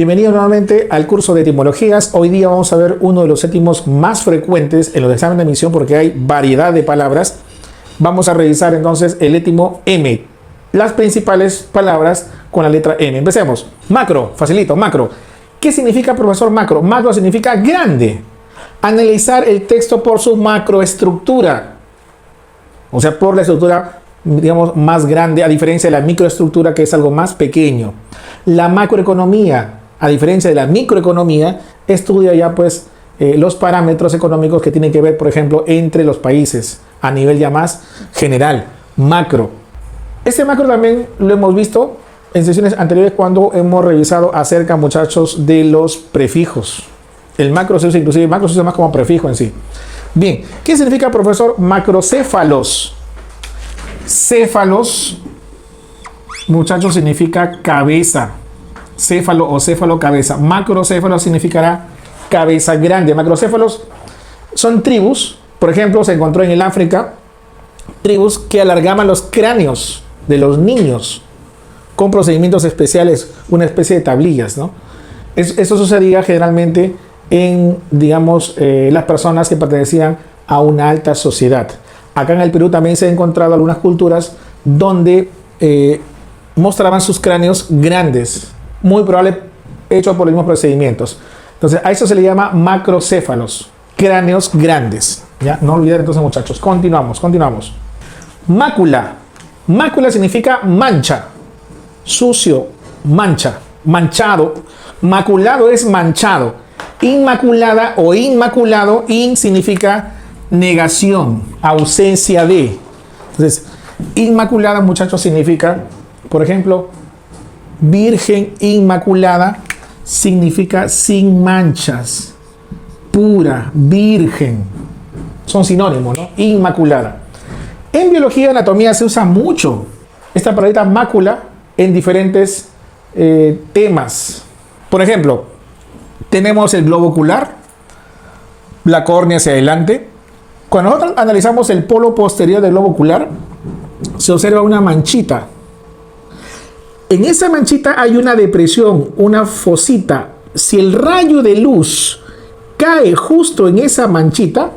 Bienvenido nuevamente al curso de etimologías. Hoy día vamos a ver uno de los étimos más frecuentes en los exámenes de admisión porque hay variedad de palabras. Vamos a revisar entonces el étimo M, las principales palabras con la letra M. Empecemos. Macro, facilito, macro. ¿Qué significa, profesor, macro? Macro significa grande. Analizar el texto por su macroestructura. O sea, por la estructura, digamos, más grande, a diferencia de la microestructura, que es algo más pequeño. La macroeconomía, a diferencia de la microeconomía, estudia ya pues los parámetros económicos que tienen que ver, por ejemplo, entre los países, a nivel ya más general, macro. Este macro también lo hemos visto en sesiones anteriores cuando hemos revisado acerca, muchachos, de los prefijos. El macro se usa, inclusive el macro se usa más como prefijo en sí. Bien, ¿qué significa, profesor? Macrocéfalos. Céfalos, muchachos, significa cabeza. Céfalo o céfalo, cabeza. Macrocéfalo significará cabeza grande. Macrocéfalos son tribus. Por ejemplo, se encontró en el África tribus que alargaban los cráneos de los niños con procedimientos especiales, una especie de tablillas, ¿no? Eso sucedía generalmente en, digamos, las personas que pertenecían a una alta sociedad. Acá en el Perú también se han encontrado algunas culturas donde mostraban sus cráneos grandes, muy probable hecho por los mismos procedimientos. Entonces a eso se le llama macrocéfalos, cráneos grandes. ¿Ya? No olvidar entonces, muchachos. Continuamos. Mácula. Mácula significa mancha, sucio, mancha, manchado. Maculado es manchado. Inmaculada o inmaculado, in significa negación, ausencia de. Entonces, inmaculada, muchachos, significa, por ejemplo, virgen inmaculada significa sin manchas, pura, virgen. Son sinónimos, ¿no? Inmaculada. En biología y anatomía se usa mucho esta palabra mácula en diferentes temas. Por ejemplo, tenemos el globo ocular, la córnea hacia adelante. Cuando nosotros analizamos el polo posterior del globo ocular, se observa una manchita. En esa manchita hay una depresión, una fosita. Si el rayo de luz cae justo en esa manchita,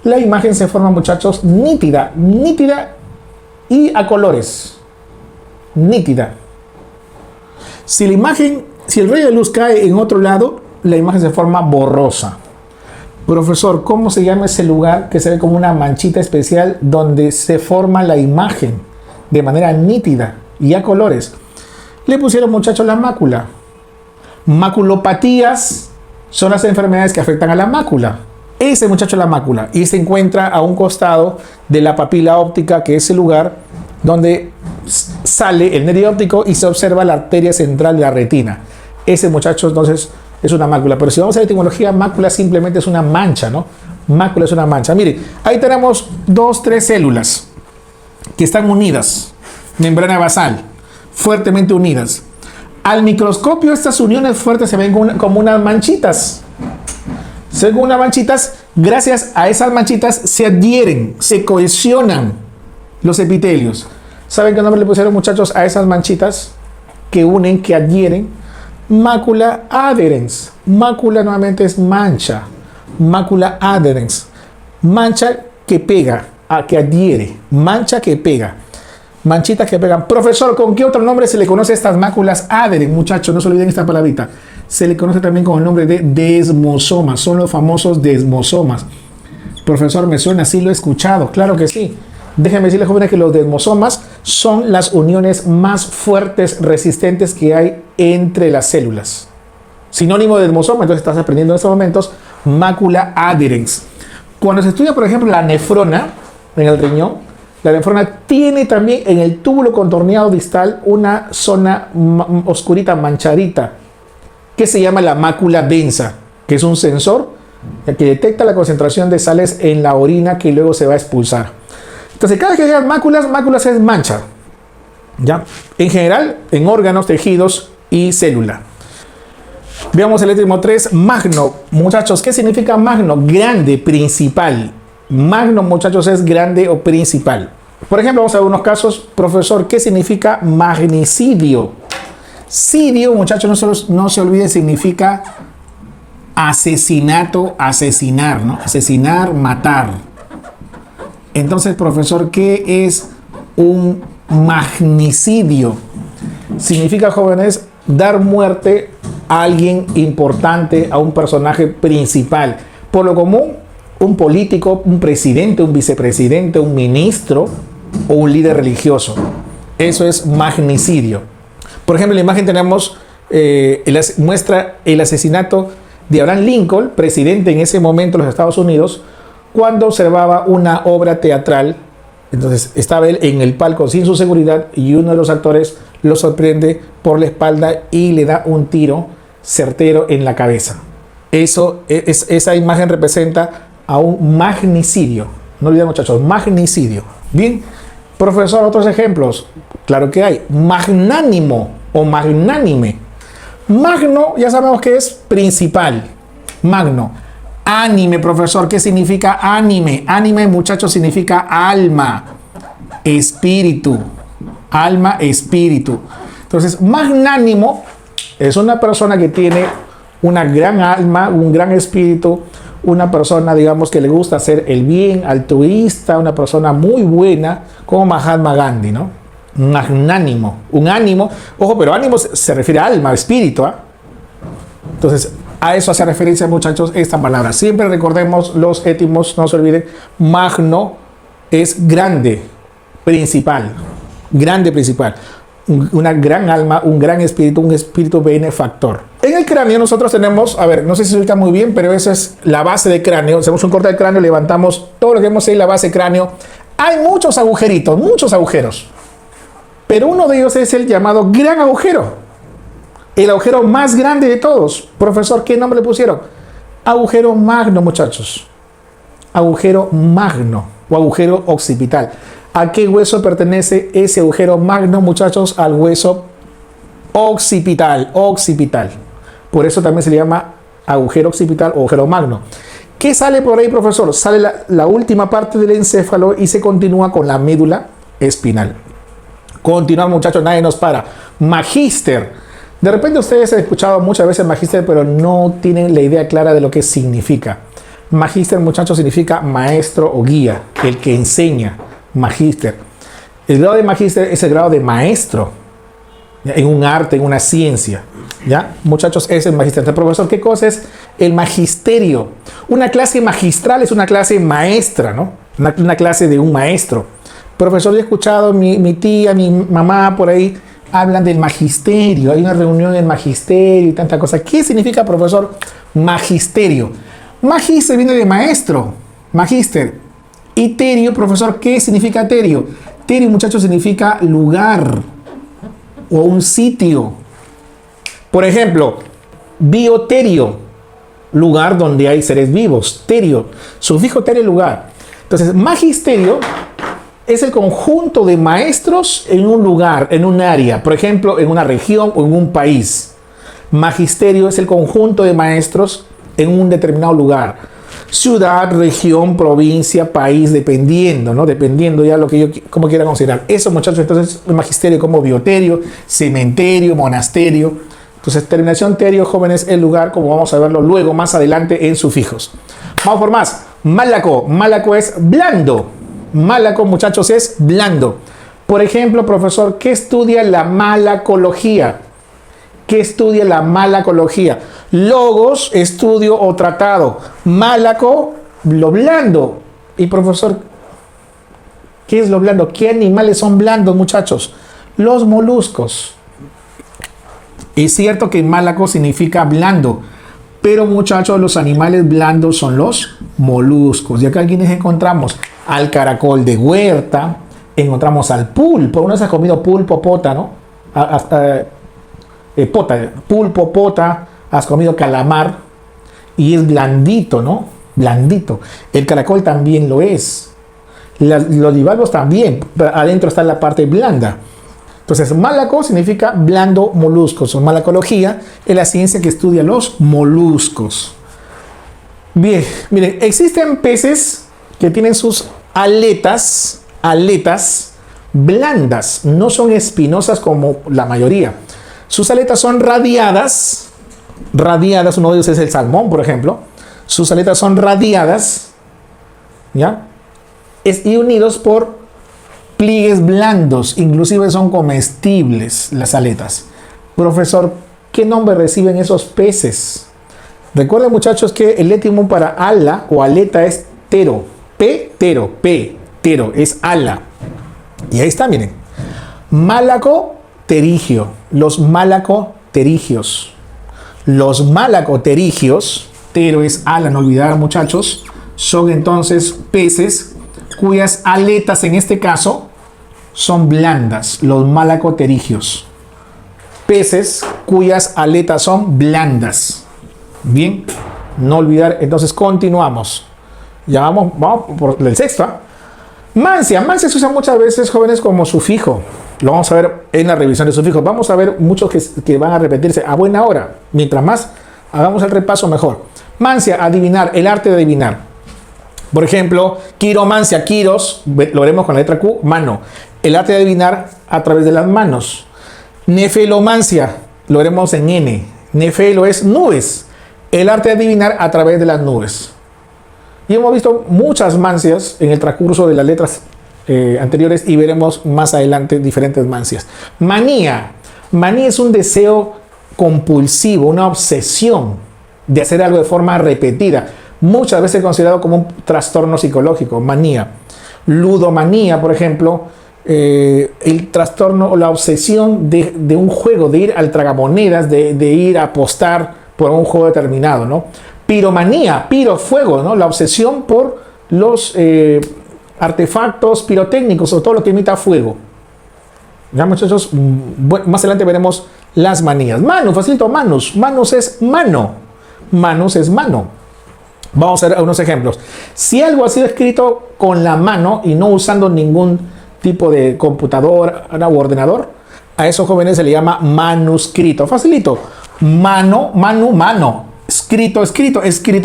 la imagen se forma, muchachos, nítida y a colores. Nítida. Si el rayo de luz cae en otro lado, la imagen se forma borrosa. Profesor, ¿cómo se llama ese lugar que se ve como una manchita especial donde se forma la imagen de manera nítida y a colores? Le pusieron, muchachos, la mácula. Maculopatías son las enfermedades que afectan a la mácula. Ese, muchacho, es la mácula y se encuentra a un costado de la papila óptica, que es el lugar donde sale el nervio óptico y se observa la arteria central de la retina. Ese, muchacho, entonces es una mácula. Pero si vamos a la etimología, mácula simplemente es una mancha, ¿no? Mácula es una mancha. Mire, ahí tenemos 3 células que están unidas, membrana basal, fuertemente unidas. Al microscopio estas uniones fuertes se ven como unas manchitas. Según unas manchitas, gracias a esas manchitas se adhieren, se cohesionan los epitelios. ¿Saben qué nombre le pusieron, muchachos, a esas manchitas que unen, que adhieren? Mácula adherens. Mácula nuevamente es mancha. Mácula adherens. Mancha que pega, que adhiere. Mancha que pega. Manchitas que pegan. Profesor, ¿con qué otro nombre se le conoce a estas máculas adherens, muchachos? No se olviden esta palabrita. Se le conoce también con el nombre de desmosomas. Son los famosos desmosomas. Profesor, me suena, sí lo he escuchado. Claro que sí. Déjenme decirles, jóvenes, que los desmosomas son las uniones más fuertes, resistentes que hay entre las células. Sinónimo de desmosoma, entonces estás aprendiendo en estos momentos, mácula adherens. Cuando se estudia, por ejemplo, la nefrona en el riñón, la nefrona tiene también en el túbulo contorneado distal una zona oscurita, manchadita, que se llama la mácula densa, que es un sensor que detecta la concentración de sales en la orina que luego se va a expulsar. Entonces, cada vez que digan máculas es mancha, ¿ya? En general, en órganos, tejidos y célula. Veamos el étimo 3, magno. Muchachos, ¿qué significa magno? Grande, principal. Magno, muchachos, es grande o principal. Por ejemplo, vamos a ver unos casos. Profesor, ¿qué significa magnicidio? Sidio, muchachos, no se olviden, significa asesinato, asesinar, ¿no? Asesinar, matar. Entonces, profesor, ¿qué es un magnicidio? Significa, jóvenes, dar muerte a alguien importante, a un personaje principal. Por lo común, un político, un presidente, un vicepresidente, un ministro o un líder religioso. Eso es magnicidio. Por ejemplo, en la imagen tenemos, muestra el asesinato de Abraham Lincoln, presidente en ese momento de los Estados Unidos, cuando observaba una obra teatral. Entonces estaba él en el palco sin su seguridad y uno de los actores lo sorprende por la espalda y le da un tiro certero en la cabeza. Esa imagen representa a un magnicidio. No olviden, muchachos, magnicidio. Bien, profesor, otros ejemplos. Claro que hay. Magnánimo o magnánime. Magno, ya sabemos que es principal. Magno. Ánime, profesor. ¿Qué significa ánime? Ánime, muchachos, significa alma, espíritu. Alma, espíritu. Entonces, magnánimo es una persona que tiene una gran alma, un gran espíritu, una persona, digamos, que le gusta hacer el bien, altruista, una persona muy buena, como Mahatma Gandhi, ¿no? Magnánimo, un ánimo. Ojo, pero ánimo se refiere a alma, espíritu, ¿eh? Entonces, a eso hace referencia, muchachos, esta palabra. Siempre recordemos los étimos, no se olviden. Magno es grande, principal. Grande, principal. Una gran alma, un gran espíritu, un espíritu benefactor. En el cráneo nosotros tenemos, a ver, no sé si se ubica muy bien, pero esa es la base de cráneo. Hacemos un corte del cráneo, levantamos todo lo que vemos en la base de cráneo. Hay muchos agujeritos, muchos agujeros. Pero uno de ellos es el llamado gran agujero. El agujero más grande de todos. Profesor, ¿qué nombre le pusieron? Agujero magno, muchachos. Agujero magno o agujero occipital. ¿A qué hueso pertenece ese agujero magno, muchachos? Al hueso occipital. Occipital. Por eso también se le llama agujero occipital o agujero magno. ¿Qué sale por ahí, profesor? Sale la última parte del encéfalo y se continúa con la médula espinal. Continuamos, muchachos, nadie nos para. Magíster. De repente ustedes han escuchado muchas veces magíster, pero no tienen la idea clara de lo que significa. Magíster, muchachos, significa maestro o guía, el que enseña. Magíster. El grado de magíster es el grado de maestro, ¿ya? En un arte, en una ciencia. ¿Ya? Muchachos, es el magíster. Entonces, profesor, ¿qué cosa es el magisterio? Una clase magistral es una clase maestra, ¿no? Una clase de un maestro. Profesor, yo he escuchado, mi tía, mi mamá por ahí hablan del magisterio. Hay una reunión del magisterio y tanta cosa. ¿Qué significa, profesor, magisterio? Magister viene de maestro. Magister. Y terio, profesor, ¿qué significa terio? Terio, muchachos, significa lugar o un sitio. Por ejemplo, bioterio, lugar donde hay seres vivos. Terio, sufijo terio, lugar. Entonces, magisterio es el conjunto de maestros en un lugar, en un área. Por ejemplo, en una región o en un país. Magisterio es el conjunto de maestros en un determinado lugar. Ciudad, región, provincia, país, dependiendo, ¿no? Dependiendo ya lo que yo como quiera considerar. Eso, muchachos, entonces el magisterio como bioterio, cementerio, monasterio. Entonces, terminación terio, jóvenes, el lugar, como vamos a verlo luego, más adelante en sufijos. Vamos por más. Málaco. Málaco es blando. Málaco, muchachos, es blando. Por ejemplo, profesor, ¿qué estudia la malacología? ¿Qué estudia la malacología? Logos, estudio o tratado. Málaco, lo blando. Y profesor, ¿qué es lo blando? ¿Qué animales son blandos, muchachos? Los moluscos. Es cierto que málaco significa blando, pero muchachos, los animales blandos son los moluscos. Y acá quienes encontramos al caracol de huerta, encontramos al pulpo. Uno se ha comido pulpo, pota, ¿no? Pulpo, pota, has comido calamar y es blandito, ¿no? Blandito. El caracol también lo es. Los bivalvos también, pero adentro está la parte blanda. Entonces, málaco significa blando moluscos. O malacología es la ciencia que estudia los moluscos. Bien, miren, existen peces que tienen sus aletas blandas, no son espinosas como la mayoría. Sus aletas son radiadas, uno de ellos es el salmón, por ejemplo. Sus aletas son radiadas, ¿ya? Y unidos por pliegues blandos, inclusive son comestibles las aletas. Profesor, ¿qué nombre reciben esos peces? Recuerden, muchachos, que el étimo para ala o aleta es tero, tero es ala. Y ahí está, miren. Malacoterigio, los malacoterigios. Los malacoterigios, tero es ala, no olvidar, muchachos, son entonces peces cuyas aletas en este caso son blandas, los malacoterigios. Peces cuyas aletas son blandas. Bien, no olvidar, entonces continuamos. Ya vamos por el sexto. Mancia se usa muchas veces, jóvenes, como sufijo. Lo vamos a ver en la revisión de sufijos. Vamos a ver muchos que van a repetirse a buena hora. Mientras más hagamos el repaso, mejor. Mancia, adivinar, el arte de adivinar. Por ejemplo, quiromancia, quiros, lo veremos con la letra Q, mano. El arte de adivinar a través de las manos. Nefelomancia, lo veremos en N. Nefelo es nubes. El arte de adivinar a través de las nubes. Y hemos visto muchas mancias en el transcurso de las letras anteriores y veremos más adelante diferentes mancias. Manía. Manía es un deseo compulsivo, una obsesión de hacer algo de forma repetida. Muchas veces considerado como un trastorno psicológico, manía. Ludomanía, por ejemplo, el trastorno o la obsesión de un juego, de ir al tragamonedas, de ir a apostar por un juego determinado, ¿no? Piromanía, piro, fuego, ¿no? La obsesión por los artefactos pirotécnicos o todo lo que emita fuego. Ya, muchachos, más adelante veremos las manías. Mano, facilito, manus. Manus es mano. Manus es mano. Vamos a ver unos ejemplos. Si algo ha sido escrito con la mano y no usando ningún tipo de computadora u ordenador, a esos jóvenes se le llama manuscrito. Facilito. Mano, mano. Escrito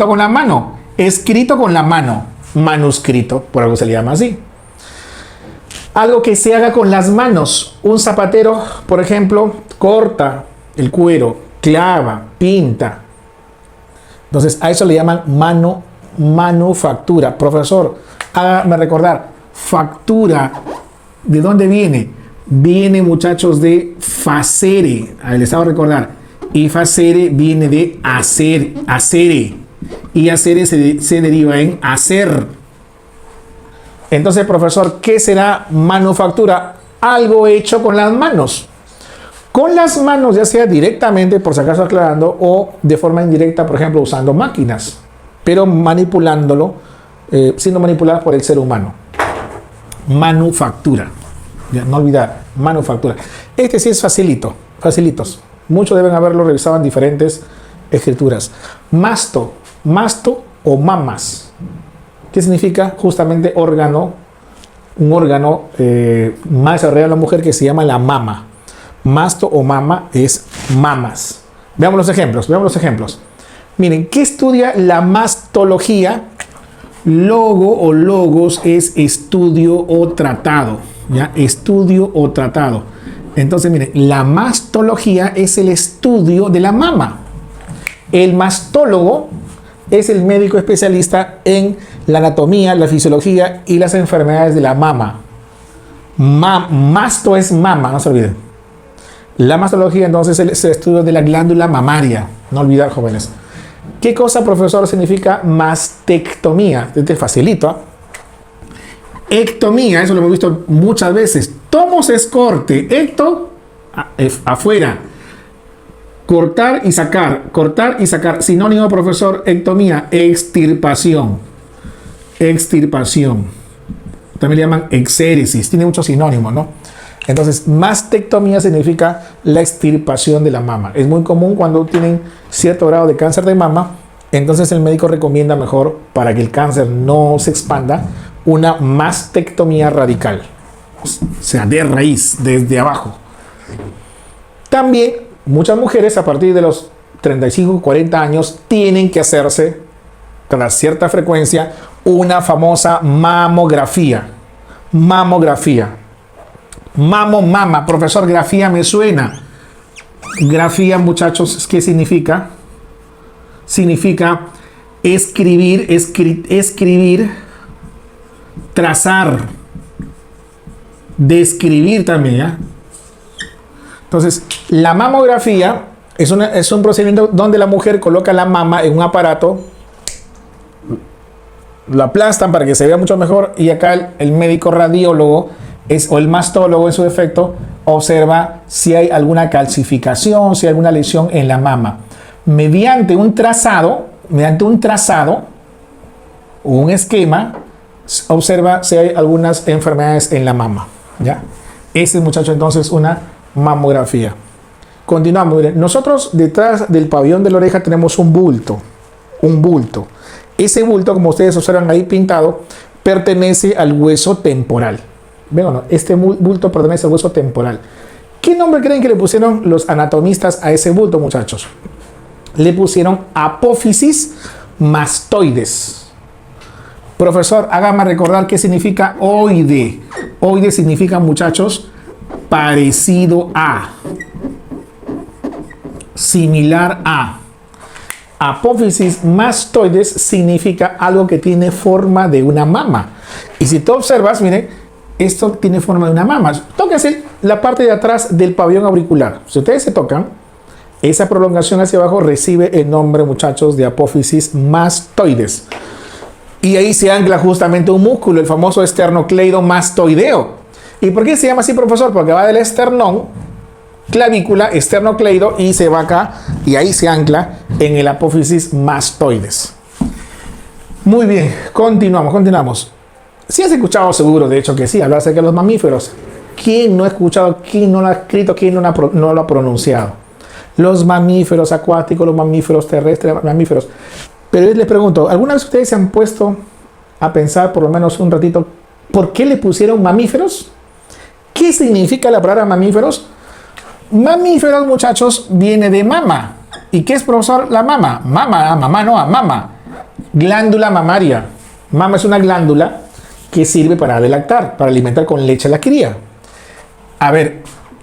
con la mano. Escrito con la mano. Manuscrito, por algo se le llama así. Algo que se haga con las manos. Un zapatero, por ejemplo, corta el cuero, clava, pinta. Entonces, a eso le llaman manufactura. Profesor, hágame recordar, factura, ¿de dónde viene? Viene, muchachos, de facere. Ahí les hago recordar. Y facere viene de hacer, hacere. Y hacer se deriva en hacer. Entonces, profesor, ¿qué será manufactura? Algo hecho con las manos. Con las manos, ya sea directamente, por si acaso aclarando, o de forma indirecta, por ejemplo, usando máquinas, pero manipulándolo, siendo manipuladas por el ser humano. Manufactura. Ya, no olvidar, manufactura. Este sí es facilitos. Muchos deben haberlo revisado en diferentes escrituras. Masto o mamas. ¿Qué significa? Justamente órgano, un órgano más desarrollado en la mujer que se llama la mama. Masto o mama es mamas. Veamos los ejemplos. Miren, ¿qué estudia la mastología? Logo o logos es estudio o tratado. ¿Ya? Estudio o tratado. Entonces, miren, la mastología es el estudio de la mama. El mastólogo es el médico especialista en la anatomía, la fisiología y las enfermedades de la mama. Masto es mama, no se olviden. La mastología, entonces, es el estudio de la glándula mamaria. No olvidar, jóvenes. ¿Qué cosa, profesor, significa mastectomía? Este facilito. Ectomía, eso lo hemos visto muchas veces. Tomos es corte, ecto, afuera. Cortar y sacar. Sinónimo, profesor, ectomía, extirpación. También le llaman exéresis. Tiene muchos sinónimos, ¿no? Entonces, mastectomía significa la extirpación de la mama. Es muy común cuando tienen cierto grado de cáncer de mama. Entonces, el médico recomienda mejor, para que el cáncer no se expanda, una mastectomía radical. O sea, de raíz, desde abajo. También, muchas mujeres a partir de los 35, 40 años tienen que hacerse, tras cierta frecuencia, una famosa mamografía. Mama, profesor, grafía me suena. Grafía, muchachos, ¿qué significa? Significa escribir, escribir, trazar, describir también, ¿ya? Entonces, la mamografía es un procedimiento donde la mujer coloca la mama en un aparato, lo aplastan para que se vea mucho mejor y acá el médico radiólogo o el mastólogo en su defecto observa si hay alguna calcificación, si hay alguna lesión en la mama. Mediante un trazado o un esquema, observa si hay algunas enfermedades en la mama, ¿ya? Ese muchacho entonces una mamografía. Continuamos. Miren, nosotros detrás del pabellón de la oreja tenemos un bulto. Ese bulto, como ustedes observan ahí pintado, pertenece al hueso temporal. ¿Ven o no? Este bulto pertenece al hueso temporal. ¿Qué nombre creen que le pusieron los anatomistas a ese bulto, muchachos? Le pusieron apófisis mastoides. Profesor, hágame recordar qué significa oide. Oide significa, muchachos, parecido a, similar a. Apófisis mastoides significa algo que tiene forma de una mama. Y si tú observas, miren, esto tiene forma de una mama. Tóquense la parte de atrás del pabellón auricular. Si ustedes se tocan, esa prolongación hacia abajo recibe el nombre, muchachos, de apófisis mastoides. Y ahí se ancla justamente un músculo, el famoso esternocleidomastoideo. ¿Y por qué se llama así, profesor? Porque va del esternón, clavícula, esternocleido, y se va acá, y ahí se ancla en el apófisis mastoides. Muy bien, continuamos. Si has escuchado, seguro, de hecho que sí, hablar acerca de los mamíferos. ¿Quién no ha escuchado, quién no lo ha escrito, quién no lo ha pronunciado? Los mamíferos acuáticos, los mamíferos terrestres, mamíferos. Pero les pregunto, ¿alguna vez ustedes se han puesto a pensar por lo menos un ratito por qué le pusieron mamíferos? ¿Qué significa la palabra mamíferos? Mamíferos, muchachos, viene de mama. ¿Y qué es, profesor? La mama. Mama. Glándula mamaria. Mama es una glándula que sirve para lactar, para alimentar con leche a la cría. A ver,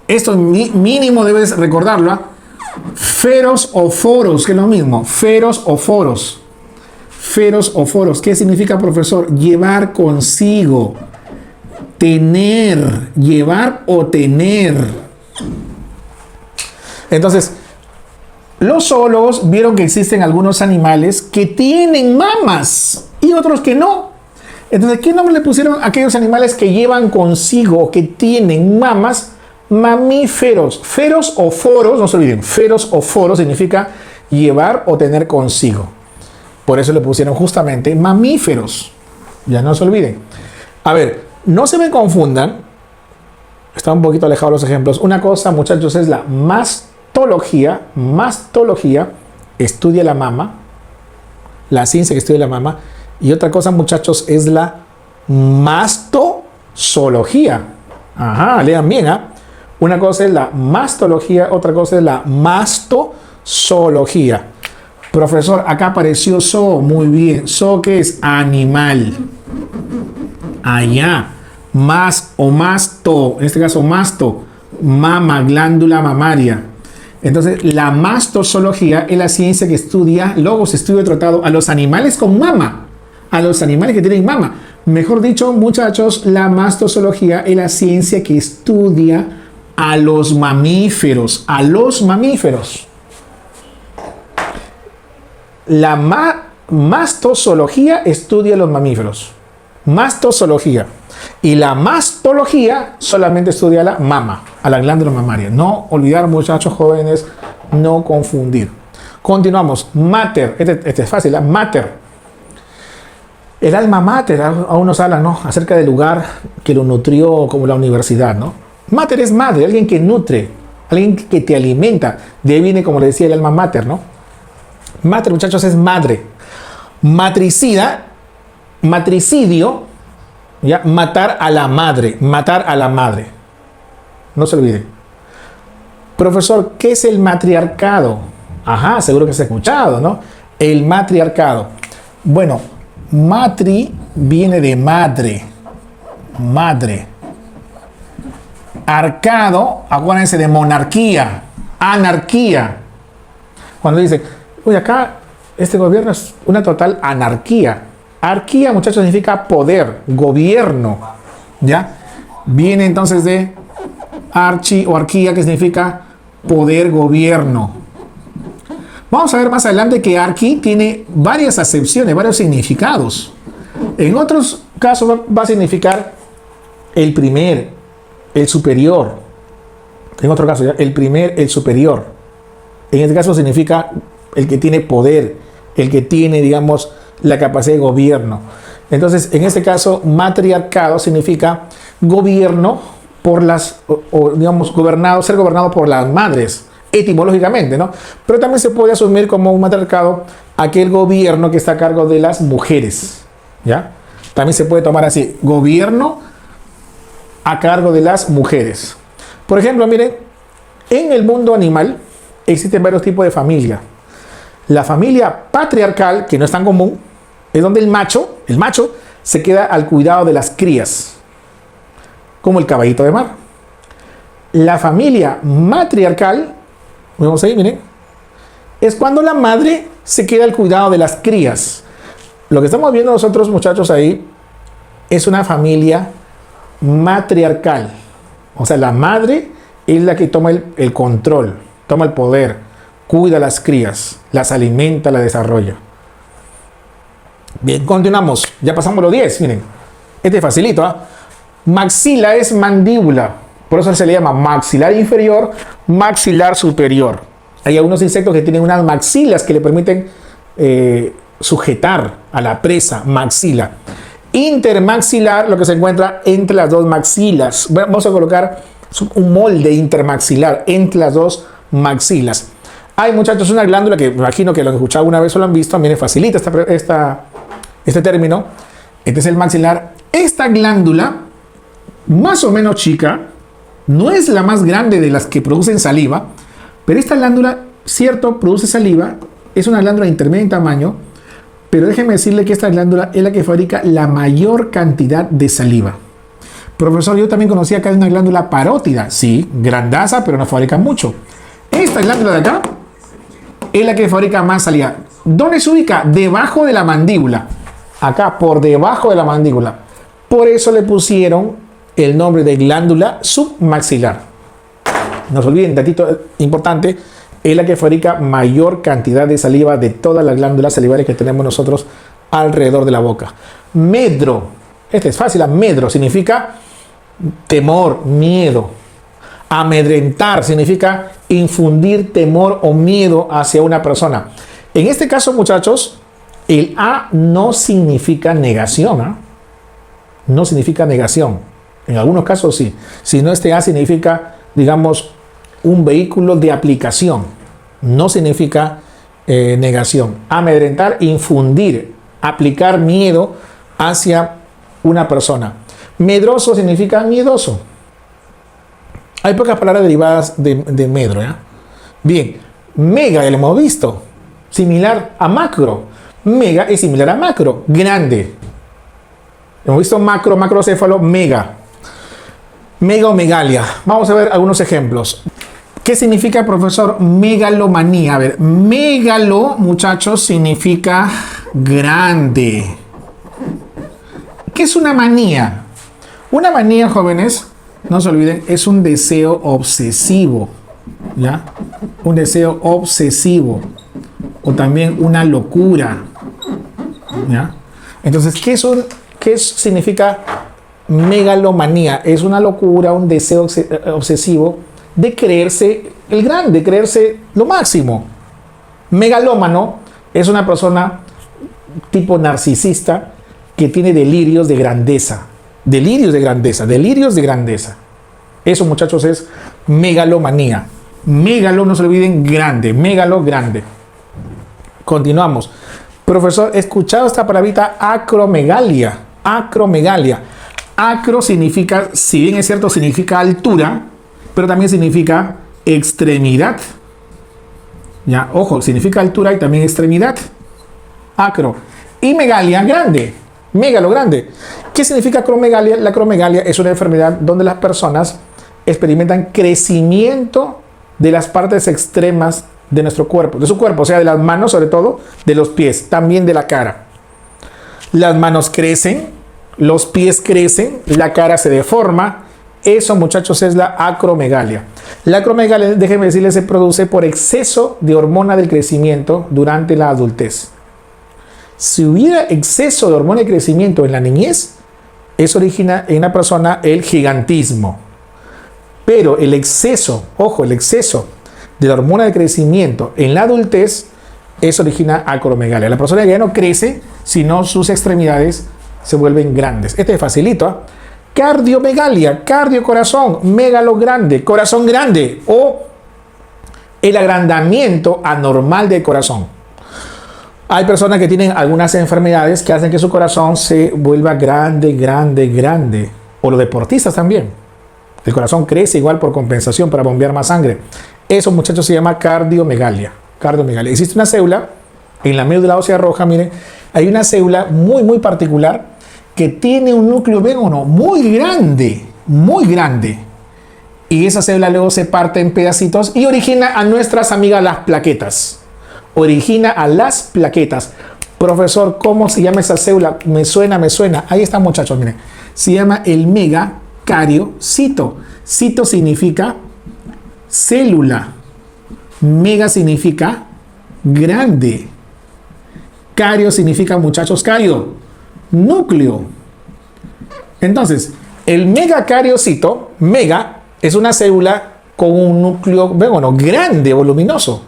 esto mínimo debes recordarlo, ¿eh? Feros o foros, que es lo mismo. Feros o foros. ¿Qué significa, profesor? Llevar consigo. Tener. Llevar o tener. Entonces, los zoólogos vieron que existen algunos animales que tienen mamas y otros que no. Entonces, ¿qué nombre le pusieron a aquellos animales que llevan consigo, que tienen mamas? Mamíferos. Feros o foros, no se olviden, feros o foros significa llevar o tener consigo. Por eso le pusieron justamente mamíferos. Ya no se olviden. A ver, no se me confundan. Están un poquito alejados los ejemplos. Una cosa, muchachos, es la mastología. Mastología estudia la mama. La ciencia que estudia la mama. Y otra cosa, muchachos, es la mastozoología. Ajá, lean bien, ¿ah? Una cosa es la mastología, otra cosa es la mastozoología. Profesor, acá apareció zoo. Muy bien. Zoo, ¿qué es? Animal. Allá. Más o masto. En este caso, masto. Mama, glándula mamaria. Entonces, la mastozoología es la ciencia que estudia, logos, estudio tratado a los animales con mama. A los animales que tienen mama. Mejor dicho, muchachos, la mastozoología es la ciencia que estudia a los mamíferos. A los mamíferos. La mastozoología estudia a los mamíferos. Mastozoología. Y la mastología solamente estudia a la mama, a la glándula mamaria. No olvidar, muchachos jóvenes, no confundir. Continuamos. Mater. Este es fácil, ¿eh? Mater. El alma mater, aún nos hablan, ¿no?, acerca del lugar que lo nutrió, como la universidad, ¿no? Mater es madre, alguien que nutre, alguien que te alimenta. De ahí viene, como le decía, el alma mater, ¿no? Mater, muchachos, es madre. Matricida, matricidio, ya, matar a la madre, matar a la madre. No se olviden. Profesor, ¿qué es el matriarcado? Ajá, seguro que se ha escuchado, ¿no? El matriarcado. Bueno, matri viene de madre. Madre. Arcado, acuérdense de monarquía. Anarquía. Cuando dicen, uy, acá este gobierno es una total anarquía. Arquía, muchachos, significa poder, gobierno. ¿Ya? Viene entonces de archi o arquía, que significa poder, gobierno. Vamos a ver más adelante que arqui tiene varias acepciones, varios significados. En otros casos va a significar el primer, el superior. En otro caso, el primer, el superior. En este caso significa el que tiene poder, el que tiene, digamos, la capacidad de gobierno. Entonces, en este caso, matriarcado significa gobierno por las, o digamos, gobernado, ser gobernado por las madres, etimológicamente, ¿no? Pero también se puede asumir como un matriarcado aquel gobierno que está a cargo de las mujeres, ¿ya? También se puede tomar así, gobierno a cargo de las mujeres. Por ejemplo, miren, en el mundo animal existen varios tipos de familia. La familia patriarcal, que no es tan común, es donde el macho se queda al cuidado de las crías, como el caballito de mar. La familia matriarcal, vamos ahí, miren, es cuando la madre se queda al cuidado de las crías. Lo que estamos viendo nosotros, muchachos, ahí es una familia matriarcal. O sea, la madre es la que toma el control, toma el poder, cuida a las crías, las alimenta, las desarrolla. Bien, continuamos. Ya pasamos los 10, miren. Este es facilito, ¿eh? Maxila es mandíbula. Por eso se le llama maxilar inferior, maxilar superior. Hay algunos insectos que tienen unas maxilas que le permiten sujetar a la presa, maxila. Intermaxilar, lo que se encuentra entre las dos maxilas. Vamos a colocar un molde intermaxilar entre las dos maxilas. Hay, muchachos, una glándula que me imagino que lo han escuchado una vez o lo han visto. Miren, facilita este término. Este es el maxilar. Esta glándula, más o menos chica, no es la más grande de las que producen saliva, pero esta glándula, cierto, produce saliva. Es una glándula intermedia en tamaño, pero déjeme decirle que esta glándula es la que fabrica la mayor cantidad de saliva. Profesor, yo también conocía acá una glándula parótida. Sí, grandaza, pero no fabrica mucho. Esta glándula de acá es la que fabrica más saliva. ¿Dónde se ubica? Debajo de la mandíbula. Acá, por debajo de la mandíbula. Por eso le pusieron el nombre de glándula submaxilar. No se olviden, datito importante, es la que fabrica mayor cantidad de saliva de todas las glándulas salivares que tenemos nosotros alrededor de la boca. Medro, este es fácil, medro significa temor, miedo. Amedrentar significa infundir temor o miedo hacia una persona. En este caso, muchachos, el A no significa negación, ¿eh? No significa negación. En algunos casos sí. Si no, este A significa, digamos, un vehículo de aplicación. No significa negación. Amedrentar, infundir, aplicar miedo hacia una persona. Medroso significa miedoso. Hay pocas palabras derivadas de medro, ¿ya? Bien, mega, ya lo hemos visto. Similar a macro. Mega es similar a macro. Grande. Hemos visto macro, macrocéfalo, mega. Mega o megalia. Vamos a ver algunos ejemplos. ¿Qué significa, profesor, megalomanía? A ver, megalo, muchachos, significa grande. ¿Qué es una manía? Una manía, jóvenes, no se olviden, es un deseo obsesivo, ¿ya? Un deseo obsesivo. O también una locura, ¿ya? Entonces, ¿qué significa megalomanía? Es una locura, un deseo obsesivo de creerse el grande, creerse lo máximo. Megalómano es una persona tipo narcisista que tiene delirios de grandeza. Delirios de grandeza, delirios de grandeza. Eso, muchachos, es megalomanía. Megalo, no se olviden, grande. Megalo, grande. Continuamos. Profesor, he escuchado esta palabrita acromegalia. Acromegalia. Acro significa, si bien es cierto, significa altura, pero también significa extremidad. Ya, ojo, significa altura y también extremidad. Acro. Y megalia, grande. Megalo, grande. ¿Qué significa acromegalia? La acromegalia es una enfermedad donde las personas experimentan crecimiento de las partes extremas de nuestro cuerpo, de su cuerpo, o sea, de las manos, sobre todo, de los pies, también de la cara. Las manos crecen, los pies crecen, la cara se deforma. Eso, muchachos, es la acromegalia. La acromegalia, déjenme decirles, se produce por exceso de hormona del crecimiento durante la adultez. Si hubiera exceso de hormona de crecimiento en la niñez, eso origina en una persona el gigantismo. Pero el exceso, ojo, el exceso de la hormona de crecimiento en la adultez, eso origina acromegalia. La persona ya no crece, sino sus extremidades se vuelven grandes. Este es facilito, ¿eh? Cardiomegalia, cardio corazón, megalo grande, corazón grande o el agrandamiento anormal del corazón. Hay personas que tienen algunas enfermedades que hacen que su corazón se vuelva grande, grande, grande. O los deportistas también. El corazón crece igual por compensación para bombear más sangre. Eso, muchachos, se llama cardiomegalia. Cardiomegalia. Existe una célula en la médula ósea roja, miren, hay una célula muy, muy particular que tiene un núcleo venoso muy grande, muy grande. Y esa célula luego se parte en pedacitos y origina a nuestras amigas las plaquetas. Origina a las plaquetas. Profesor, ¿cómo se llama esa célula? Me suena, me suena. Ahí está, muchachos, miren. Se llama el megacariocito. Cito significa célula. Mega significa grande. Cario significa, muchachos, cario, núcleo. Entonces, el megacariocito, mega, es una célula con un núcleo, bueno, grande, voluminoso.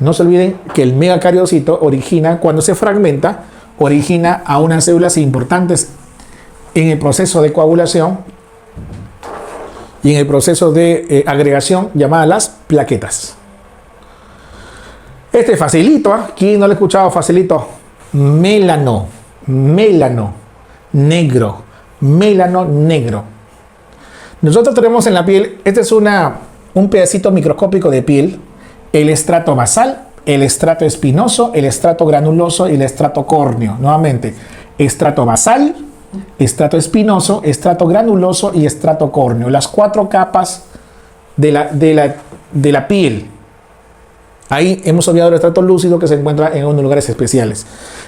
No se olviden que el megacariocito origina, cuando se fragmenta, origina a unas células importantes en el proceso de coagulación y en el proceso de agregación llamadas las plaquetas. Este facilito, ¿eh? ¿Quién no lo ha escuchado? Facilito. Mélano, mélano, negro, mélano negro. Nosotros tenemos en la piel, este es un pedacito microscópico de piel, el estrato basal, el estrato espinoso, el estrato granuloso y el estrato córneo. Nuevamente, estrato basal, estrato espinoso, estrato granuloso y estrato córneo. Las 4 capas de la piel. Ahí hemos olvidado el estrato lúcido que se encuentra en unos lugares especiales.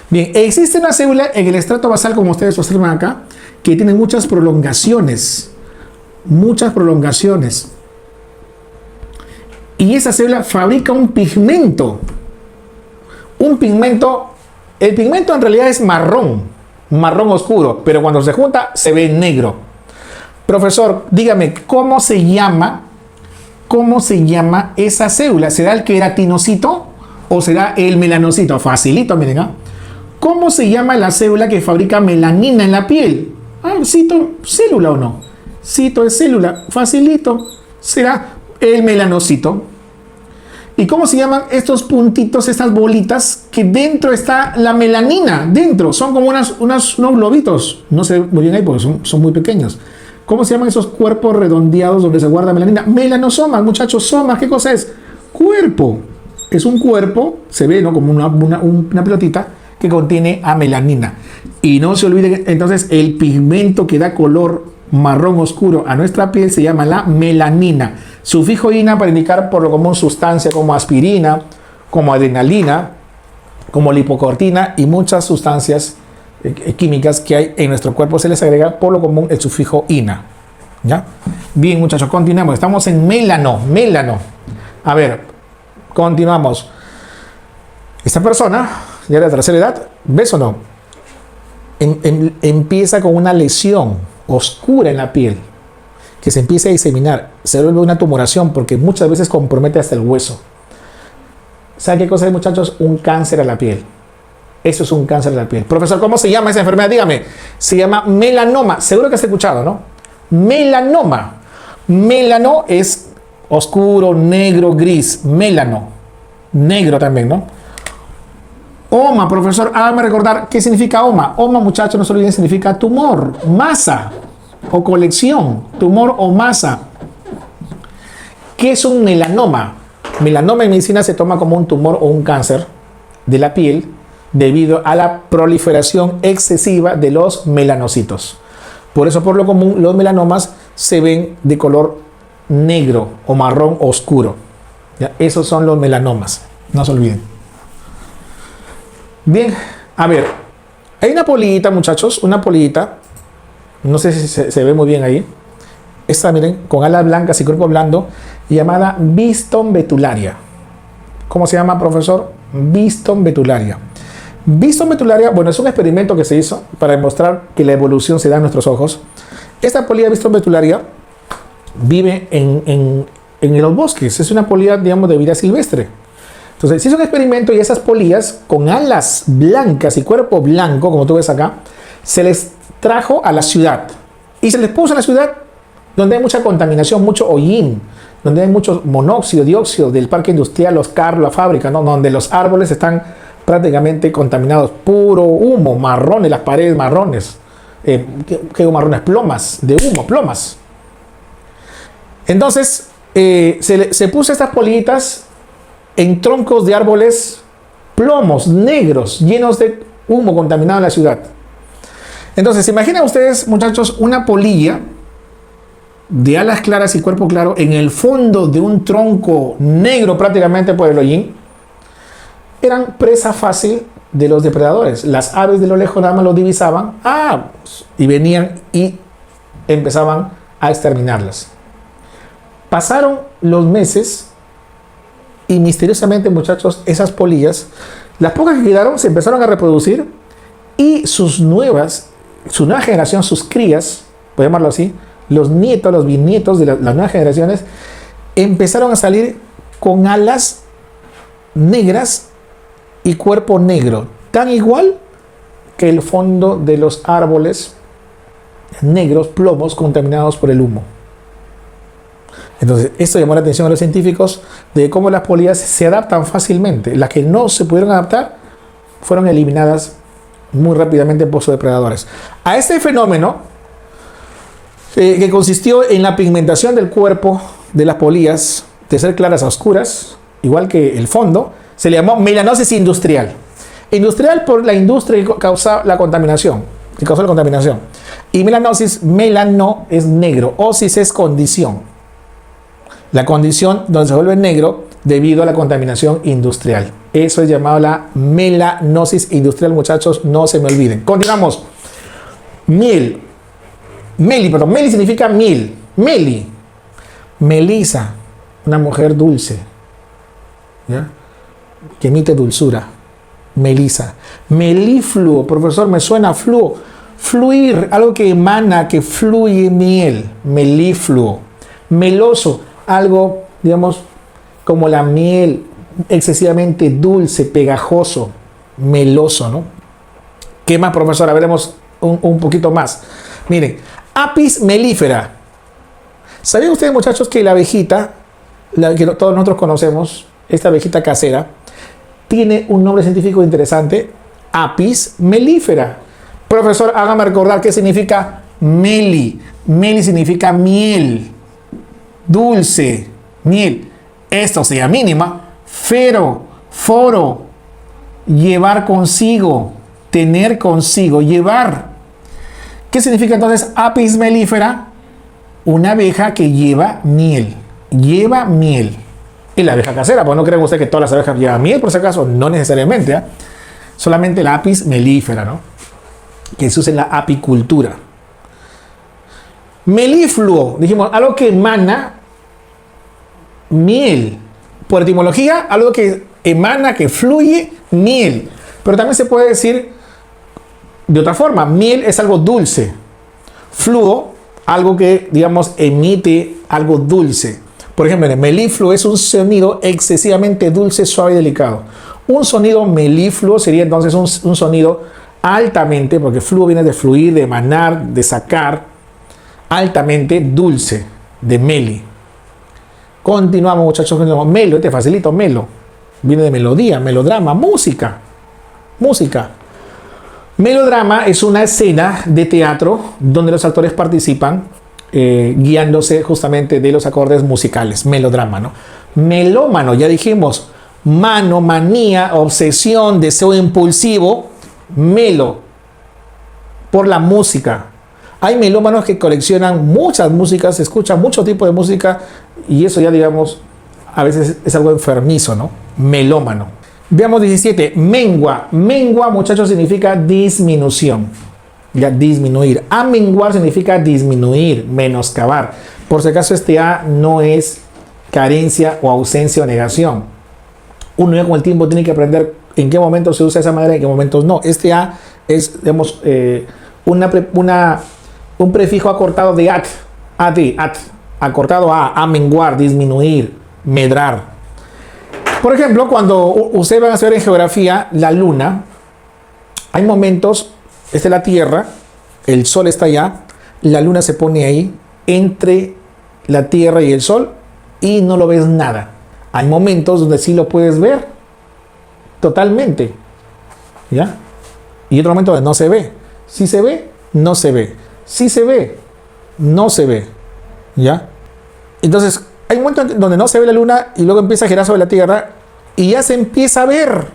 Bien, existe una célula en el estrato basal, como ustedes observan acá, que tiene muchas prolongaciones. Muchas prolongaciones. Y esa célula fabrica un pigmento. Un pigmento, el pigmento en realidad es marrón, marrón oscuro, pero cuando se junta se ve negro. Profesor, dígame, ¿cómo se llama esa célula? ¿Será el queratinocito o será el melanocito? Facilito, miren, ¿eh? ¿Cómo se llama la célula que fabrica melanina en la piel? Cito, ¿célula o no? Cito es célula, facilito. Será el melanocito. ¿Y cómo se llaman estos puntitos, estas bolitas que dentro está la melanina? Dentro, son como unos globitos. No se muy bien ahí porque son muy pequeños. ¿Cómo se llaman esos cuerpos redondeados donde se guarda melanina? Melanosomas, muchachos, somas, ¿qué cosa es? Cuerpo. Es un cuerpo, se ve, ¿no? Como una pelotita que contiene a melanina. Y no se olviden, entonces, el pigmento que da color marrón oscuro a nuestra piel se llama la melanina. Sufijo ina para indicar por lo común sustancia como aspirina, como adrenalina, como lipocortina y muchas sustancias químicas que hay en nuestro cuerpo se les agrega por lo común el sufijo ina. ¿Ya? Bien, muchachos, continuamos. Estamos en mélano. A ver, continuamos. Esta persona, ya de la tercera edad, ¿ves o no? Empieza con una lesión oscura en la piel que se empieza a diseminar, se vuelve una tumoración porque muchas veces compromete hasta el hueso. ¿Saben qué cosa es, muchachos? Un cáncer a la piel. Eso es un cáncer de la piel. Profesor, ¿cómo se llama esa enfermedad? Dígame. Se llama melanoma. Seguro que has escuchado, ¿no? Melanoma. Melano es oscuro, negro, gris. Mélano. Negro también, ¿no? Oma, profesor, hágame recordar qué significa oma. Oma, muchachos, no se olviden, significa tumor, masa o colección, tumor o masa. ¿Qué es un melanoma? Melanoma en medicina se toma como un tumor o un cáncer de la piel debido a la proliferación excesiva de los melanocitos. Por eso, por lo común, los melanomas se ven de color negro o marrón oscuro. ¿Ya? Esos son los melanomas, no se olviden. Bien, a ver, hay una polillita, muchachos, una polillita, no sé si se ve muy bien ahí. Esta, miren, con alas blancas y cuerpo blando, llamada Biston betularia. ¿Cómo se llama, profesor? Biston betularia. Biston betularia, bueno, es un experimento que se hizo para demostrar que la evolución se da en nuestros ojos. Esta polilla Biston betularia vive en los bosques, es una polilla, digamos, de vida silvestre. Entonces, se hizo un experimento y esas polillas con alas blancas y cuerpo blanco, como tú ves acá, se les trajo a la ciudad. Y se les puso en la ciudad donde hay mucha contaminación, mucho hollín, donde hay mucho monóxido, dióxido del parque industrial, los carros, la fábrica, ¿no? Donde los árboles están prácticamente contaminados, puro humo, marrones, las paredes marrones. ¿Qué marrones? Plomas, de humo, plomas. Entonces, se puso estas polillitas en troncos de árboles, plomos negros, llenos de humo contaminado en la ciudad. Entonces, imaginen ustedes, muchachos, una polilla de alas claras y cuerpo claro en el fondo de un tronco negro prácticamente por el hollín. Eran presa fácil de los depredadores. Las aves de lo lejos nada más los divisaban y venían y empezaban a exterminarlas. Pasaron los meses y misteriosamente, muchachos, esas polillas, las pocas que quedaron, se empezaron a reproducir y su nueva generación, sus crías, por llamarlo así, los nietos, los bisnietos de las nuevas generaciones, empezaron a salir con alas negras y cuerpo negro, tan igual que el fondo de los árboles negros, plomos contaminados por el humo. Entonces, esto llamó la atención a los científicos de cómo las polillas se adaptan fácilmente. Las que no se pudieron adaptar fueron eliminadas muy rápidamente por sus depredadores. A este fenómeno, que consistió en la pigmentación del cuerpo de las polillas, de ser claras a oscuras, igual que el fondo, se le llamó melanosis industrial. Industrial por la industria que causó la contaminación. Y melanosis, melano es negro, osis es condición. La condición donde se vuelve negro debido a la contaminación industrial. Eso es llamado la melanosis industrial, muchachos, no se me olviden. Continuamos. Meli significa miel. Meli. Melisa, una mujer dulce, ¿ya? Que emite dulzura. Melisa. Melifluo, profesor, me suena fluo. Fluir, algo que emana, que fluye miel. Melifluo. Meloso, algo, digamos, como la miel, excesivamente dulce, pegajoso, meloso, ¿no? ¿Qué más, profesora? Veremos un poquito más. Miren, Apis mellifera. ¿Sabían ustedes, muchachos, que la abejita, la que todos nosotros conocemos, esta abejita casera, tiene un nombre científico interesante? Apis mellifera. Profesor, hágame recordar qué significa meli. Meli significa miel, dulce, miel. Esto sería mínima. Fero, foro, llevar consigo, tener consigo, llevar. ¿Qué significa entonces Apis mellifera? Una abeja que lleva miel. Lleva miel. Y la abeja casera, pues no creen ustedes que todas las abejas llevan miel, por si acaso, no necesariamente, ¿eh? Solamente la Apis mellifera, ¿no? Que se usa en la apicultura. Melifluo, dijimos, algo que emana miel. Por etimología, algo que emana, que fluye, miel. Pero también se puede decir de otra forma. Miel es algo dulce. Fluo, algo que, digamos, emite algo dulce. Por ejemplo, el melifluo es un sonido excesivamente dulce, suave y delicado. Un sonido melifluo sería entonces un sonido altamente, porque fluo viene de fluir, de emanar, de sacar, altamente dulce, de meli. Continuamos, muchachos. Melo, te facilito, melo. Viene de melodía, melodrama, música. Música. Melodrama es una escena de teatro donde los actores participan guiándose justamente de los acordes musicales. Melodrama, ¿no? Melómano, ya dijimos. Mano, manía, obsesión, deseo impulsivo. Melo, por la música. Hay melómanos que coleccionan muchas músicas, escuchan mucho tipo de música y eso ya, digamos, a veces es algo enfermizo, ¿no? Melómano. Veamos 17. Mengua. Mengua, muchachos, significa disminución. Ya, disminuir. Amenguar significa disminuir, menoscabar. Por si acaso, este A no es carencia o ausencia o negación. Uno ya con el tiempo tiene que aprender en qué momentos se usa esa manera y en qué momentos no. Este A es, digamos, un prefijo acortado de at, acortado a amenguar, disminuir, medrar. Por ejemplo, cuando ustedes van a ver en geografía la luna, hay momentos, esta es la Tierra, el Sol está allá, la luna se pone ahí, entre la Tierra y el Sol, y no lo ves nada. Hay momentos donde sí lo puedes ver totalmente, ¿ya? Y otro momento donde no se ve. Si se ve, no se ve. Si se ve, no se ve, ¿ya? Entonces, hay un momento donde no se ve la luna y luego empieza a girar sobre la Tierra y ya se empieza a ver.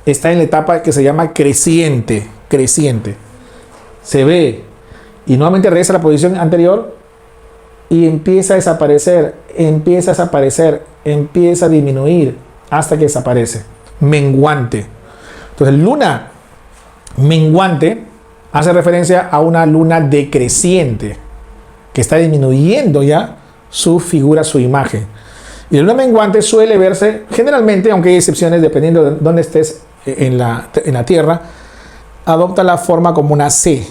Está en la etapa que se llama creciente, creciente. Se ve y nuevamente regresa a la posición anterior y empieza a desaparecer, empieza a desaparecer, empieza a disminuir hasta que desaparece. Menguante. Entonces, luna menguante hace referencia a una luna decreciente que está disminuyendo ya su figura, su imagen. Y la luna menguante suele verse generalmente, aunque hay excepciones dependiendo de dónde estés en la Tierra, adopta la forma como una C,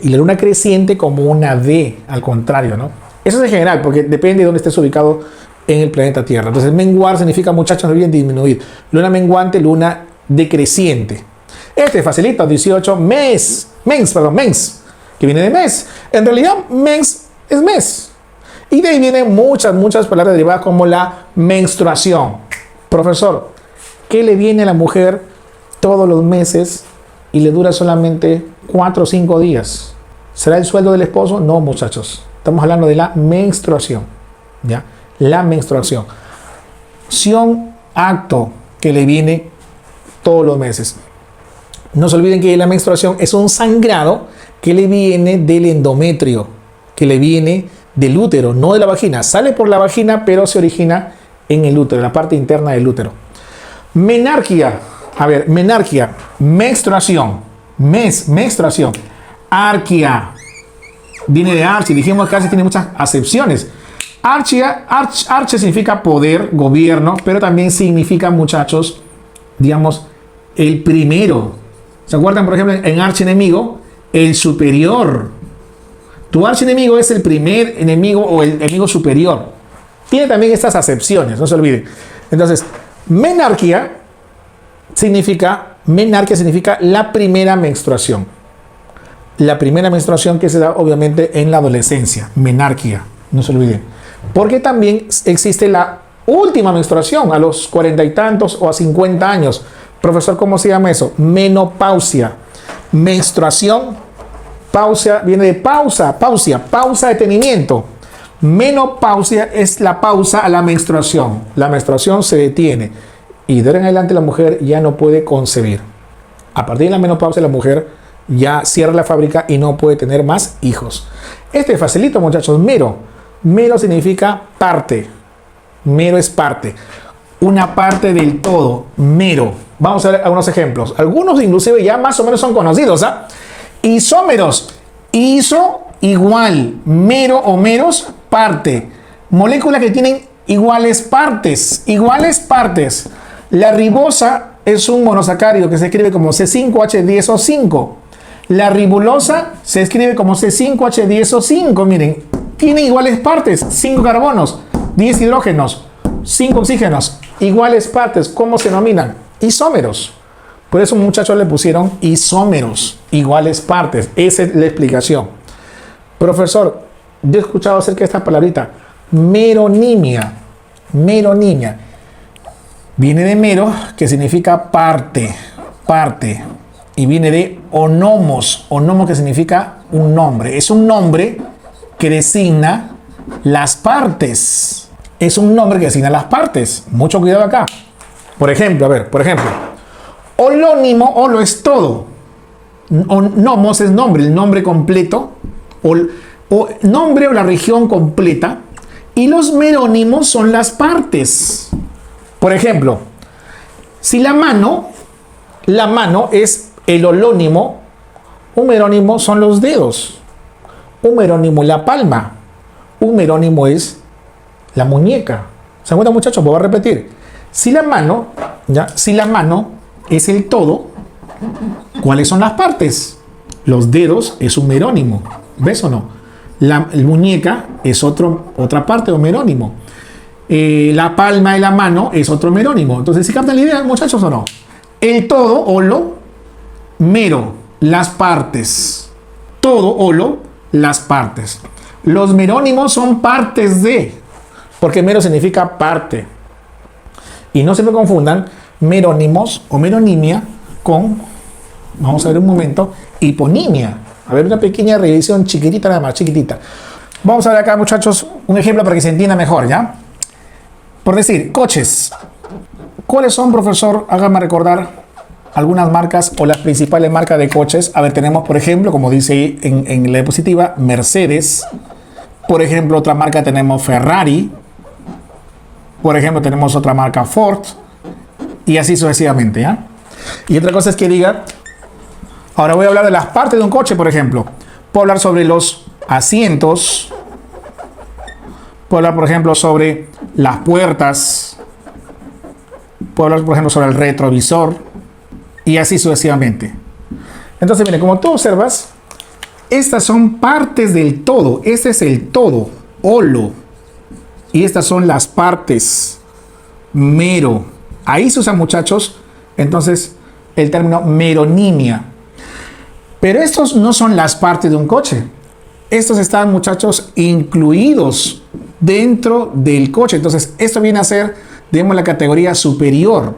y la luna creciente como una D, al contrario, ¿no? Eso es en general, porque depende de dónde estés ubicado en el planeta Tierra. Entonces, menguar significa, muchachos, no olviden disminuir. Luna menguante, luna decreciente. Este facilito, 18, mens, que viene de mes. En realidad, mens es mes. Y de ahí vienen muchas palabras derivadas como la menstruación. Profesor, ¿qué le viene a la mujer todos los meses y le dura solamente 4 o 5 días? ¿Será el sueldo del esposo? No, muchachos. Estamos hablando de la menstruación, ¿ya? La menstruación. Acto que le viene todos los meses. No se olviden que la menstruación es un sangrado que le viene del endometrio, que le viene del útero, no de la vagina. Sale por la vagina, pero se origina en el útero, en la parte interna del útero. Menarquia. A ver, menarquia, menstruación. Menstruación. Arquia. Viene de archi. Dijimos que casi tiene muchas acepciones. Arche significa poder, gobierno, pero también significa, muchachos, digamos, el primero. ¿Se acuerdan, por ejemplo, en archienemigo? El superior. Tu archienemigo es el primer enemigo o el enemigo superior. Tiene también estas acepciones, no se olviden. Entonces, menarquia significa la primera menstruación. La primera menstruación que se da, obviamente, en la adolescencia. Menarquia, no se olviden. Porque también existe la última menstruación a los 40 y tantos o a 50 años. Profesor, ¿cómo se llama eso? Menopausia. Menstruación, pausa, viene de pausa, detenimiento. Menopausia es la pausa a la menstruación. La menstruación se detiene y de ahora en adelante la mujer ya no puede concebir. A partir de la menopausia la mujer ya cierra la fábrica y no puede tener más hijos. Este facilito, muchachos. Mero significa parte. Mero es parte. Una parte del todo. Mero. Vamos a ver algunos ejemplos. Algunos inclusive ya más o menos son conocidos, ¿ah? Isómeros. Iso, igual. Mero o meros, parte. Moléculas que tienen iguales partes. Iguales partes. La ribosa es un monosacárido que se escribe como C5H10O5. La ribulosa se escribe como C5H10O5. Miren, tiene iguales partes. 5 carbonos, 10 hidrógenos, 5 oxígenos. Iguales partes. ¿Cómo se denominan? Isómeros. Por eso muchachos le pusieron isómeros. Iguales partes. Esa es la explicación. Profesor, yo he escuchado acerca de esta palabrita. Meronimia. Meronimia. Viene de mero, que significa parte. Parte. Y viene de onomos. Onomos, que significa un nombre. Es un nombre que designa las partes. Es un nombre que designa las partes. Mucho cuidado acá. Por ejemplo, olónimo, olo es todo. nomos es nombre, el nombre completo, o nombre o la región completa, y los merónimos son las partes. Por ejemplo, si la mano es el holónimo, un merónimo son los dedos, un merónimo es la palma, un merónimo es la muñeca. ¿Se dan cuenta, muchachos? Voy a repetir. Si la mano es el todo, ¿cuáles son las partes? Los dedos es un merónimo. ¿Ves o no? La muñeca es otra parte o merónimo. La palma de la mano es otro merónimo. Entonces, ¿sí captan la idea, muchachos, o no? El todo, holo, mero, las partes. Todo, holo, las partes. Los merónimos son partes de, porque mero significa parte. Y no se me confundan merónimos o meronimia con, vamos a ver un momento, hiponimia. A ver, una pequeña revisión chiquitita nada más, chiquitita. Vamos a ver acá, muchachos, un ejemplo para que se entienda mejor, ¿ya? Por decir, coches. ¿Cuáles son, profesor? Hágame recordar algunas marcas o las principales marcas de coches. A ver, tenemos, por ejemplo, como dice ahí en la diapositiva, Mercedes. Por ejemplo, otra marca tenemos Ferrari. Por ejemplo, tenemos otra marca Ford. Y así sucesivamente, ¿ya? Y otra cosa es que diga, ahora voy a hablar de las partes de un coche, por ejemplo. Puedo hablar sobre los asientos. Puedo hablar, por ejemplo, sobre las puertas. Puedo hablar, por ejemplo, sobre el retrovisor. Y así sucesivamente. Entonces, miren, como tú observas, estas son partes del todo. Este es el todo, holo. Y estas son las partes, mero. Ahí se usa, muchachos, entonces, el término meronimia. Pero estos no son las partes de un coche. Estos están, muchachos, incluidos dentro del coche. Entonces, esto viene a ser, digamos, la categoría superior.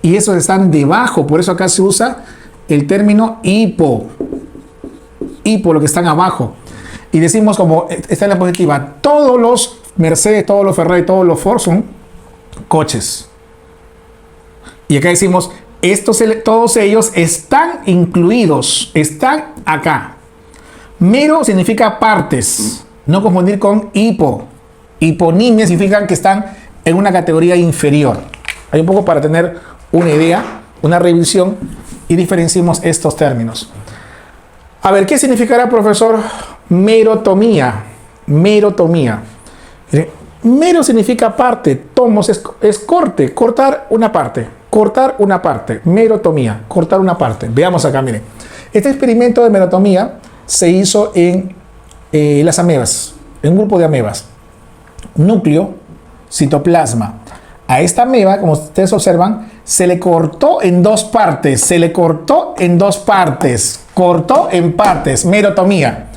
Y estos están debajo. Por eso acá se usa el término hipo. Hipo, lo que están abajo. Y decimos, como está en la positiva, todos los Mercedes, todos los Ferrari, todos los Ford son coches. Y acá decimos, todos ellos están incluidos, están acá. Mero significa partes, no confundir con hipo. Hiponimia significa que están en una categoría inferior. Hay un poco para tener una idea, una revisión y diferenciemos estos términos. A ver, ¿qué significará, profesor, merotomía? Merotomía. Mero significa parte, tomos es corte, cortar una parte. Cortar una parte, merotomía, cortar una parte. Veamos acá, miren. Este experimento de merotomía se hizo en las amebas, en un grupo de amebas. Núcleo, citoplasma. A esta ameba, como ustedes observan, se le cortó en dos partes. Se le cortó en dos partes. Cortó en partes, merotomía.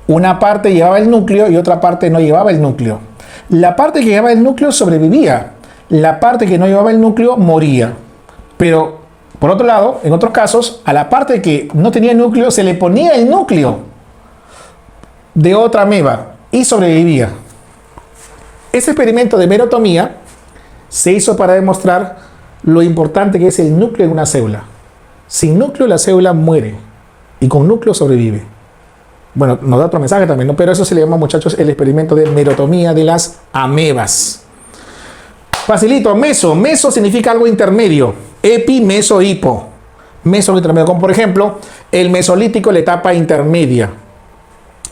Una parte llevaba el núcleo y otra parte no llevaba el núcleo. La parte que llevaba el núcleo sobrevivía. La parte que no llevaba el núcleo moría. Pero, por otro lado, en otros casos, a la parte que no tenía núcleo se le ponía el núcleo de otra ameba y sobrevivía. Ese experimento de merotomía se hizo para demostrar lo importante que es el núcleo en una célula. Sin núcleo la célula muere y con núcleo sobrevive. Bueno, nos da otro mensaje también, ¿no? Pero eso se le llama, muchachos, el experimento de merotomía de las amebas. Facilito, meso. Meso significa algo intermedio. Epi, meso, hipo. Meso, intermedio. Como por ejemplo, el mesolítico, la etapa intermedia.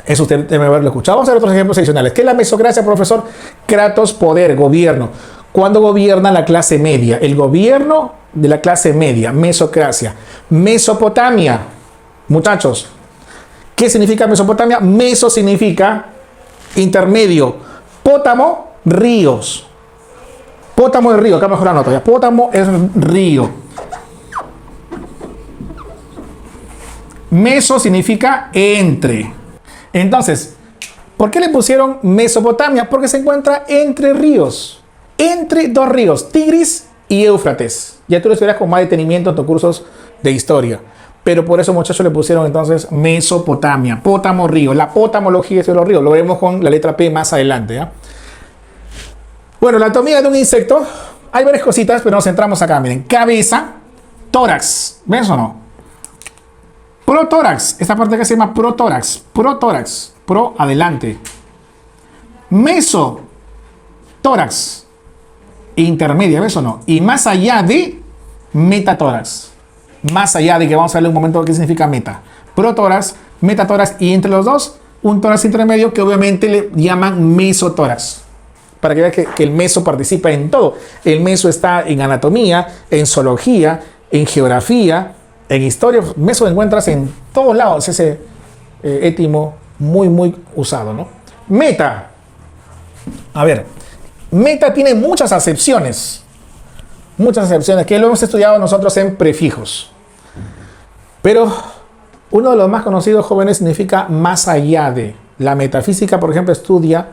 Eso usted debe haberlo escuchado. Vamos a ver otros ejemplos adicionales. ¿Qué es la mesocracia, profesor? Kratos, poder, gobierno. ¿Cuándo gobierna la clase media? El gobierno de la clase media. Mesocracia. Mesopotamia. Muchachos, ¿qué significa Mesopotamia? Meso significa intermedio. Pótamo, ríos. Pótamo es río, acá mejor la nota ya. Pótamo es río. Meso significa entre. Entonces, ¿por qué le pusieron Mesopotamia? Porque se encuentra entre ríos. Entre dos ríos, Tigris y Éufrates. Ya tú lo estudiarás con más detenimiento en tus cursos de historia. Pero por eso, muchachos, le pusieron entonces Mesopotamia. Pótamo, río. La potamología es de los ríos. Lo veremos con la letra P más adelante, ¿ya? Bueno, la anatomía de un insecto, hay varias cositas, pero nos centramos acá. Miren, cabeza, tórax, ¿ves o no? Protórax, esta parte que se llama protórax, protórax, pro adelante. Mesotórax, intermedia, ¿ves o no? Y más allá de metatórax, más allá de que vamos a ver un momento qué significa meta. Protórax, metatórax y entre los dos, un tórax intermedio que obviamente le llaman mesotórax. Para que veas que el meso participa en todo. El meso está en anatomía, en zoología, en geografía, en historia. Meso lo encuentras en todos lados. Ese étimo muy usado, ¿no? Meta. A ver, meta tiene muchas acepciones. Muchas acepciones que lo hemos estudiado nosotros en prefijos. Pero uno de los más conocidos, jóvenes, significa más allá de. La metafísica, por ejemplo, estudia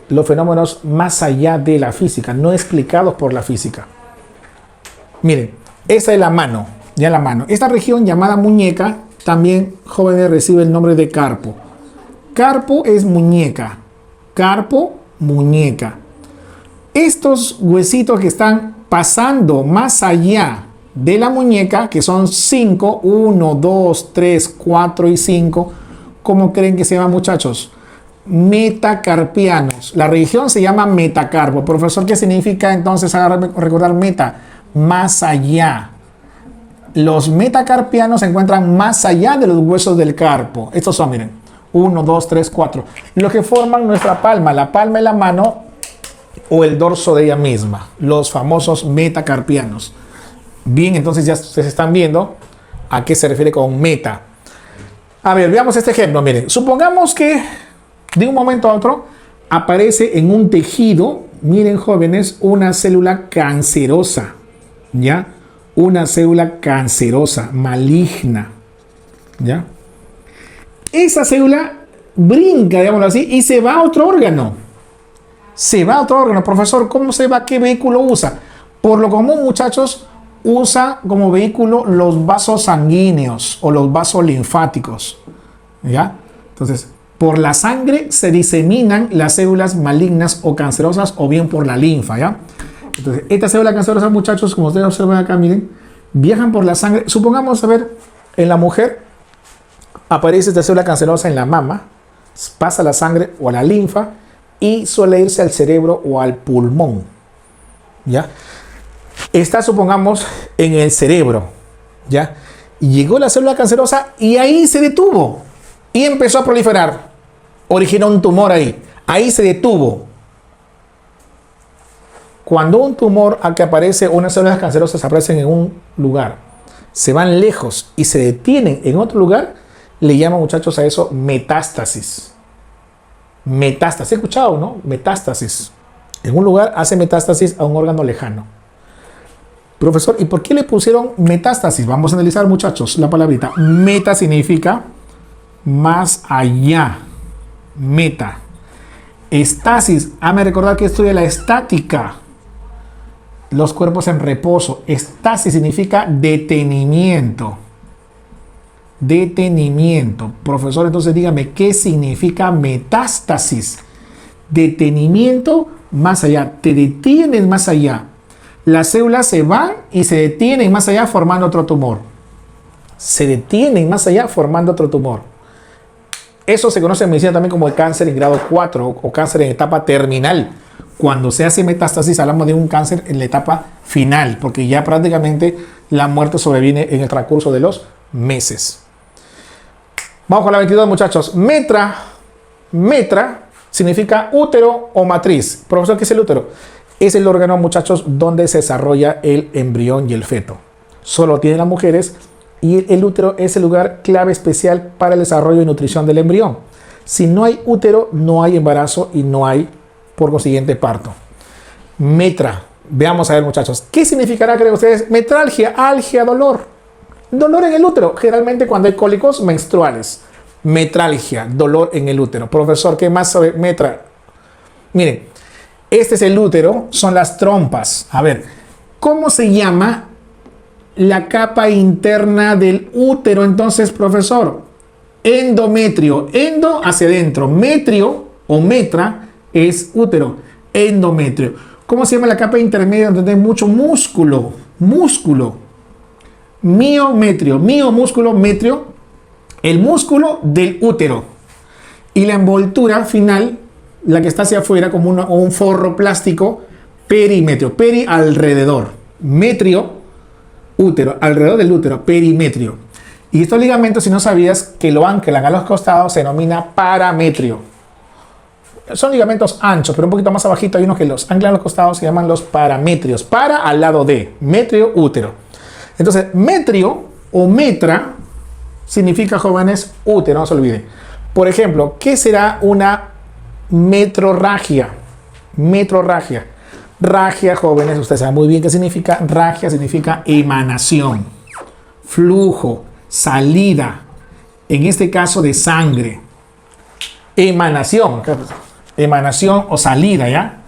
los fenómenos más allá de la física, no explicados por la física. Miren, esa es la mano, ya la mano. Esta región llamada muñeca, también, jóvenes, recibe el nombre de carpo. Carpo es muñeca. Carpo, muñeca. Estos huesitos que están pasando más allá de la muñeca, que son 5, 1, 2, 3, 4 y 5, ¿cómo creen que se llaman, muchachos? Metacarpianos. La región se llama metacarpo. Profesor, ¿qué significa entonces recordar meta? Más allá. Los metacarpianos se encuentran más allá de los huesos del carpo. Estos son, miren, 1, 2, 3, 4. Los que forman nuestra palma, la palma de la mano o el dorso de ella misma. Los famosos metacarpianos. Bien, entonces ya ustedes están viendo a qué se refiere con meta. A ver, veamos este ejemplo. Miren, supongamos que de un momento a otro aparece en un tejido, miren, jóvenes, una célula cancerosa, ¿ya? Una célula cancerosa, maligna, ¿ya? Esa célula brinca, digámoslo así, y se va a otro órgano. Se va a otro órgano. Profesor, ¿cómo se va? ¿Qué vehículo usa? Por lo común, muchachos, usa como vehículo los vasos sanguíneos o los vasos linfáticos, ¿ya? Entonces, por la sangre se diseminan las células malignas o cancerosas o bien por la linfa, ¿ya? Entonces, estas células cancerosas, muchachos, como ustedes observan acá, miren, viajan por la sangre. Supongamos, a ver, en la mujer aparece esta célula cancerosa en la mama, pasa la sangre o a la linfa y suele irse al cerebro o al pulmón, ¿ya? Está, supongamos, en el cerebro, ¿ya? Y llegó la célula cancerosa y ahí se detuvo y empezó a proliferar. Originó un tumor ahí. Ahí se detuvo. Cuando un tumor al que aparece, unas células cancerosas aparecen en un lugar, se van lejos y se detienen en otro lugar, le llaman, muchachos, a eso metástasis. Metástasis, ¿he escuchado, no? Metástasis. En un lugar hace metástasis a un órgano lejano. Profesor, ¿y por qué le pusieron metástasis? Vamos a analizar, muchachos, la palabrita. Meta significa más allá. Meta. Estasis. Hazme recordar que estudia la estática. Los cuerpos en reposo. Estasis significa detenimiento. Detenimiento. Profesor, entonces dígame, ¿qué significa metástasis? Detenimiento más allá. Te detienes más allá. Las células se van y se detienen más allá formando otro tumor. Se detienen más allá formando otro tumor. Eso se conoce en medicina también como el cáncer en grado 4 o cáncer en etapa terminal. Cuando se hace metástasis hablamos de un cáncer en la etapa final, porque ya prácticamente la muerte sobreviene en el transcurso de los meses. Vamos con la 22, muchachos. Metra significa útero o matriz. Profesor, ¿qué es el útero? Es el órgano, muchachos, donde se desarrolla el embrión y el feto. Solo tienen las mujeres y el útero es el lugar clave especial para el desarrollo y nutrición del embrión. Si no hay útero, no hay embarazo y no hay, por consiguiente, parto. Metra. Veamos a ver, muchachos. ¿Qué significará, creen ustedes? Metralgia, algia, dolor. Dolor en el útero, generalmente cuando hay cólicos menstruales. Metralgia, dolor en el útero. Profesor, ¿qué más sobre metra? Miren. Este es el útero, son las trompas. A ver, ¿cómo se llama la capa interna del útero? Entonces, profesor, endometrio. Endo hacia adentro. Metrio o metra es útero. Endometrio. ¿Cómo se llama la capa intermedia donde hay mucho músculo? Músculo. Miometrio, mio músculo, metrio, el músculo del útero. Y la envoltura final, la que está hacia afuera, como un forro plástico, perimetrio. Peri, alrededor. Metrio, útero, alrededor del útero, perimetrio. Y estos ligamentos, si no sabías que lo anclan a los costados, se denomina parametrio. Son ligamentos anchos, pero un poquito más abajito hay unos que los anclan a los costados, se llaman los parametrios. Para al lado de, metrio, útero. Entonces, metrio o metra significa, jóvenes, útero, no se olviden. Por ejemplo, ¿qué será una metrorragia? Metrorragia. Ragia, jóvenes, ustedes saben muy bien qué significa. Ragia significa emanación, flujo, salida, en este caso de sangre. Emanación, emanación o salida, ¿ya?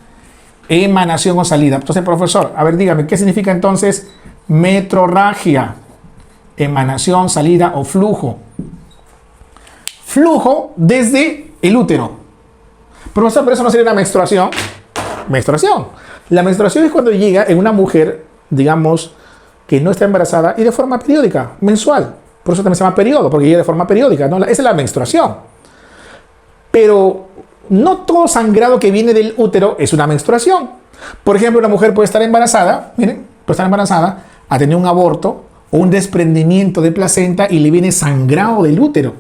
Emanación o salida. Entonces, profesor, a ver, dígame, ¿qué significa entonces metrorragia? Emanación, salida o flujo. Flujo desde el útero. Profesor, pero eso no sería una menstruación. Menstruación. La menstruación es cuando llega en una mujer, digamos, que no está embarazada y de forma periódica, mensual. Por eso también se llama periodo, porque llega de forma periódica, ¿no? Esa es la menstruación. Pero no todo sangrado que viene del útero es una menstruación. Por ejemplo, una mujer puede estar embarazada, miren, puede estar embarazada, ha tenido un aborto o un desprendimiento de placenta y le viene sangrado del útero.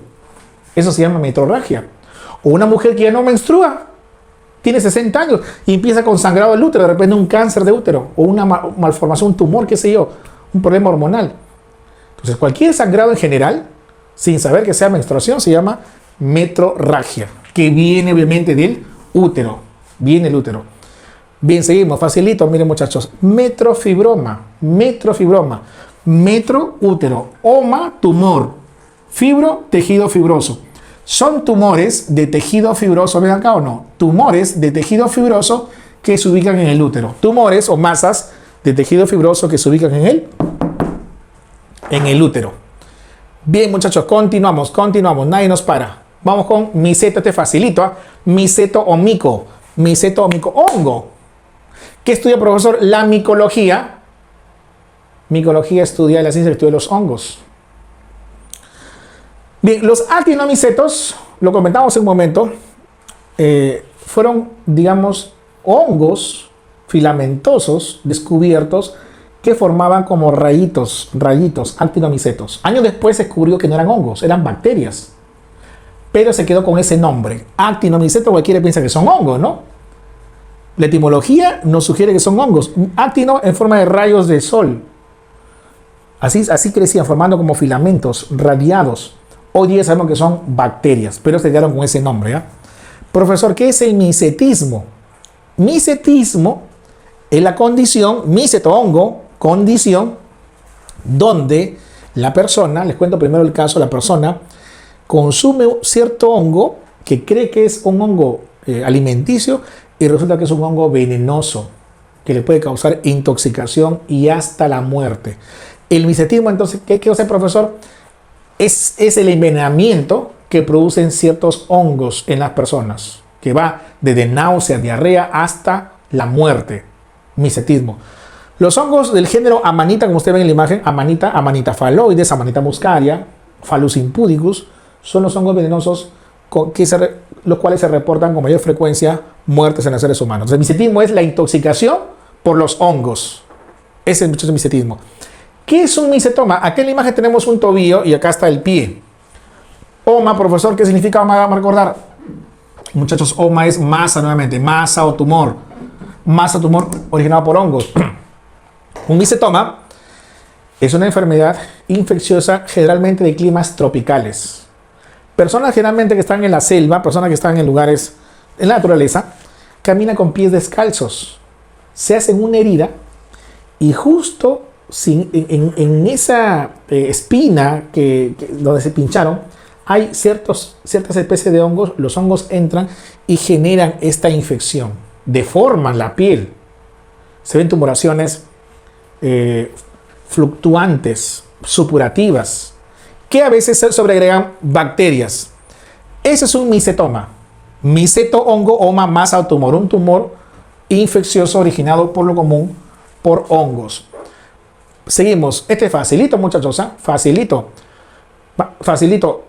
Eso se llama metrorragia. O una mujer que ya no menstrua, tiene 60 años y empieza con sangrado del útero, de repente un cáncer de útero o una malformación, un tumor, qué sé yo, un problema hormonal. Entonces, cualquier sangrado en general, sin saber que sea menstruación, se llama metrorragia, que viene obviamente del útero. Viene el útero. Bien, seguimos, facilito, miren muchachos. Metrofibroma, metrofibroma, metro, útero, oma, tumor, fibro, tejido fibroso. ¿Son tumores de tejido fibroso, ven acá o no? Tumores de tejido fibroso que se ubican en el útero. Tumores o masas de tejido fibroso que se ubican en el útero. Bien, muchachos, continuamos, nadie nos para. Vamos con miceto, este facilito, ¿eh? Miceto o mico, hongo. ¿Qué estudia, profesor? La micología. Micología estudia la ciencia que estudia los hongos. Bien, los actinomicetos, lo comentamos en un momento, fueron, digamos, hongos filamentosos descubiertos que formaban como rayitos, actinomicetos. Años después se descubrió que no eran hongos, eran bacterias. Pero se quedó con ese nombre. Actinomiceto, cualquiera piensa que son hongos, ¿no? La etimología nos sugiere que son hongos. Actino en forma de rayos de sol. Así crecían, formando como filamentos radiados. Hoy día sabemos que son bacterias, pero se quedaron con ese nombre, ¿ya? Profesor, ¿qué es el micetismo? Micetismo es la condición, miceto, hongo, condición, donde la persona, les cuento primero el caso, la persona consume cierto hongo que cree que es un hongo alimenticio y resulta que es un hongo venenoso que le puede causar intoxicación y hasta la muerte. El micetismo, entonces, ¿qué quiero hacer, profesor? Es el envenenamiento que producen ciertos hongos en las personas, que va desde náusea, diarrea hasta la muerte. Micetismo. Los hongos del género Amanita, como usted ve en la imagen, Amanita phalloides, Amanita muscaria, Phallus impudicus, son los hongos venenosos los cuales se reportan con mayor frecuencia muertes en los seres humanos. El micetismo es la intoxicación por los hongos. Ese es el micetismo. ¿Qué es un micetoma? Aquí en la imagen tenemos un tobillo y acá está el pie. Oma, profesor, ¿qué significa oma? Vamos a recordar. Muchachos, oma es masa nuevamente, masa o tumor. Masa, tumor originado por hongos. Un micetoma es una enfermedad infecciosa generalmente de climas tropicales. Personas generalmente que están en la selva, personas que están en lugares en la naturaleza, caminan con pies descalzos. Se hacen una herida y justo en esa espina donde se pincharon, hay ciertas especies de hongos. Los hongos entran y generan esta infección, deforman la piel, se ven tumoraciones fluctuantes, supurativas, que a veces se sobreagregan bacterias. Ese es un micetoma. Miceto, hongo, oma, masa o tumor. Un tumor infeccioso originado por lo común por hongos. Seguimos. Este es facilito, muchachos. Facilito. Facilito.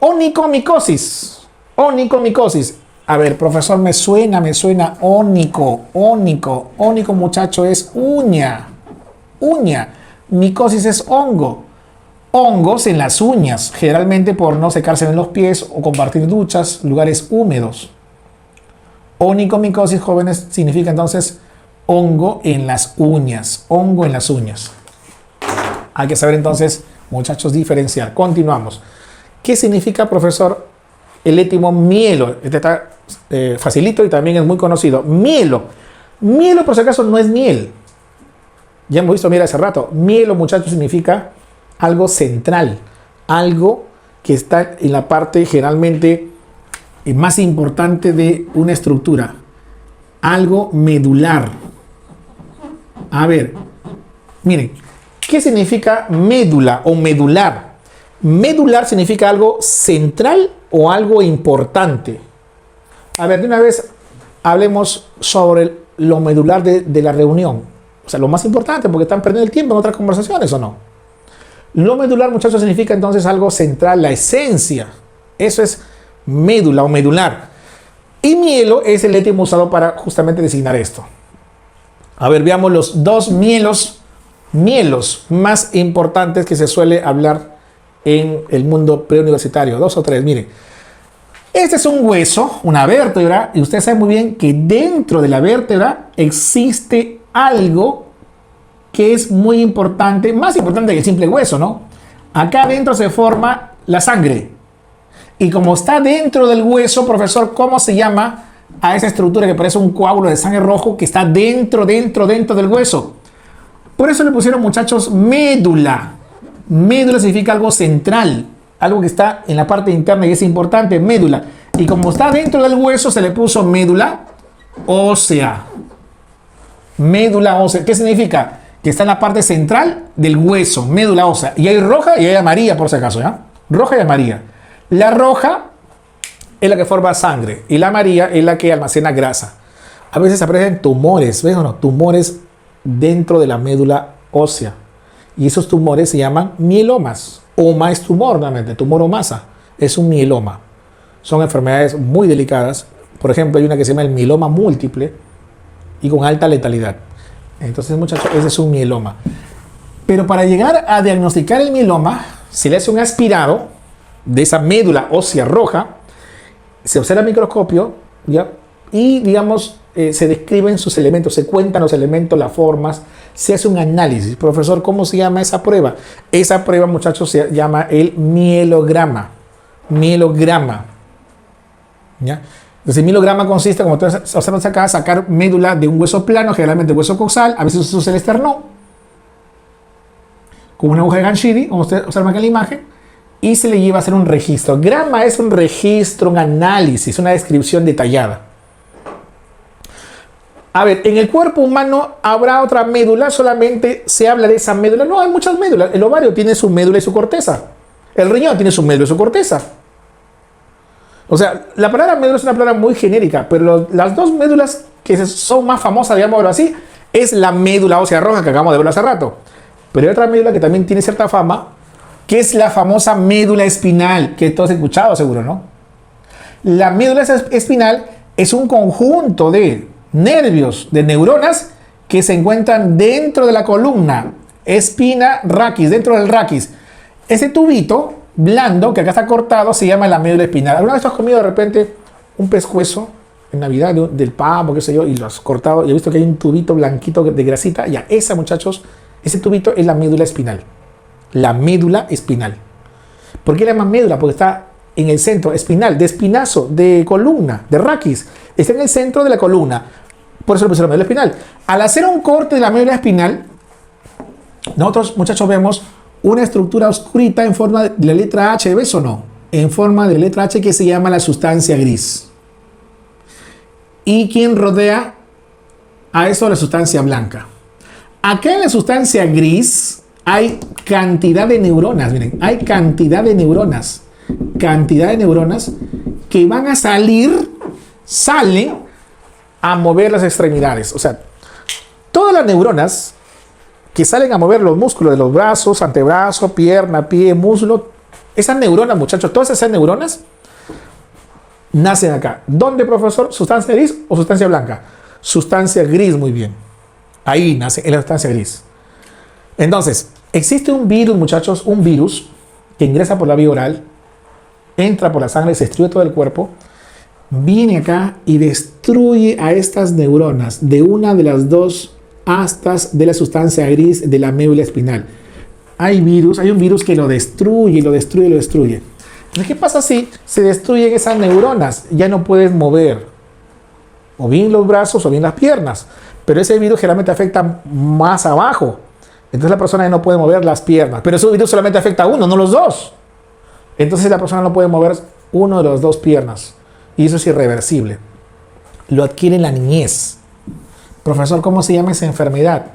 Onicomicosis. Onicomicosis. A ver, profesor, me suena. Ónico, muchacho, es uña. Micosis es hongo. Hongos en las uñas, generalmente por no secarse en los pies o compartir duchas, lugares húmedos. Onicomicosis, jóvenes, significa entonces hongo en las uñas. Hay que saber entonces, muchachos, diferenciar. Continuamos. ¿Qué significa, profesor, el étimo mielo? Este está facilito y también es muy conocido. Mielo, por si acaso, no es miel. Ya hemos visto, mira, hace rato. Mielo, muchachos, significa algo central, algo que está en la parte generalmente más importante de una estructura, algo medular. A ver, miren, ¿qué significa médula o medular? Medular significa algo central o algo importante. A ver, de una vez hablemos sobre lo medular de la reunión. O sea, lo más importante, porque están perdiendo el tiempo en otras conversaciones, ¿o no? Lo medular, muchachos, significa entonces algo central, la esencia. Eso es médula o medular. Y mielo es el étimo usado para justamente designar esto. A ver, veamos los dos mielos más importantes que se suele hablar en el mundo preuniversitario. 2 o 3, miren. Este es un hueso, una vértebra, y usted sabe muy bien que dentro de la vértebra existe algo que es muy importante, más importante que el simple hueso, ¿no? Acá adentro se forma la sangre. Y como está dentro del hueso, profesor, ¿cómo se llama a esa estructura que parece un coágulo de sangre rojo que está dentro del hueso? Por eso le pusieron, muchachos, médula. Médula significa algo central, algo que está en la parte interna y es importante, médula. Y como está dentro del hueso, se le puso médula ósea. Médula ósea. ¿Qué significa? Que está en la parte central del hueso, médula ósea. Y hay roja y hay amarilla, por si acaso, ¿ya? Roja y amarilla. La roja es la que forma sangre y la amarilla es la que almacena grasa. A veces aparecen tumores, ¿ves o no? Tumores dentro de la médula ósea. Y esos tumores se llaman mielomas. Oma es tumor, nuevamente, tumor o masa. Es un mieloma. Son enfermedades muy delicadas. Por ejemplo, hay una que se llama el mieloma múltiple y con alta letalidad. Entonces, muchachos, ese es un mieloma. Pero para llegar a diagnosticar el mieloma, se le hace un aspirado de esa médula ósea roja, se observa el microscopio, ¿ya? Y, digamos, se describen sus elementos, se cuentan los elementos, las formas, se hace un análisis. Profesor, ¿cómo se llama esa prueba? Esa prueba, muchachos, se llama el mielograma. Mielograma. ¿Ya? Entonces, el mielograma consiste, como ustedes observan acá, sacar médula de un hueso plano, generalmente hueso coxal, a veces se usa el esternón, con una aguja de Ganchidi, como ustedes observan acá en la imagen, y se le lleva a hacer un registro. Grama es un registro, un análisis, una descripción detallada. A ver, en el cuerpo humano habrá otra médula, solamente se habla de esa médula. No, hay muchas médulas. El ovario tiene su médula y su corteza. El riñón tiene su médula y su corteza. O sea, la palabra médula es una palabra muy genérica, pero las dos médulas que son más famosas, digámoslo así, es la médula ósea roja que acabamos de ver hace rato. Pero hay otra médula que también tiene cierta fama, que es la famosa médula espinal, que todos han escuchado seguro, ¿no? La médula espinal es un conjunto de nervios, de neuronas, que se encuentran dentro de la columna, espina raquis, dentro del raquis. Ese tubito blando, que acá está cortado, se llama la médula espinal. ¿Alguna vez has comido de repente un pescuezo en Navidad del pavo, qué sé yo, y lo has cortado y he visto que hay un tubito blanquito de grasita? Ya, esa, muchachos, ese tubito es la médula espinal. La médula espinal. ¿Por qué le llaman médula? Porque está en el centro, espinal, de espinazo, de columna, de raquis. Está en el centro de la columna. Por eso le pusieron médula espinal. Al hacer un corte de la médula espinal, nosotros, muchachos, vemos una estructura oscurita en forma de la letra H, ¿ves o no? En forma de la letra H, que se llama la sustancia gris. ¿Y quién rodea a eso? La sustancia blanca. Acá en la sustancia gris hay cantidad de neuronas, miren, hay cantidad de neuronas que van a salen a mover las extremidades. O sea, todas las neuronas que salen a mover los músculos de los brazos, antebrazo, pierna, pie, muslo. Esas neuronas, muchachos, todas esas neuronas nacen acá. ¿Dónde, profesor? ¿Sustancia gris o sustancia blanca? Sustancia gris, muy bien. Ahí nace, en la sustancia gris. Entonces, existe un virus, muchachos, un virus que ingresa por la vía oral, entra por la sangre, se destruye todo el cuerpo, viene acá y destruye a estas neuronas de una de las dos astas de la sustancia gris de la médula espinal. Hay un virus que lo destruye, lo destruye, lo destruye. Entonces, ¿qué pasa si se destruyen esas neuronas? Ya no puedes mover o bien los brazos o bien las piernas, pero ese virus generalmente afecta más abajo. Entonces la persona ya no puede mover las piernas, pero ese virus solamente afecta a uno, no los dos. Entonces la persona no puede mover uno de las dos piernas y eso es irreversible. Lo adquiere en la niñez. Profesor, ¿cómo se llama esa enfermedad?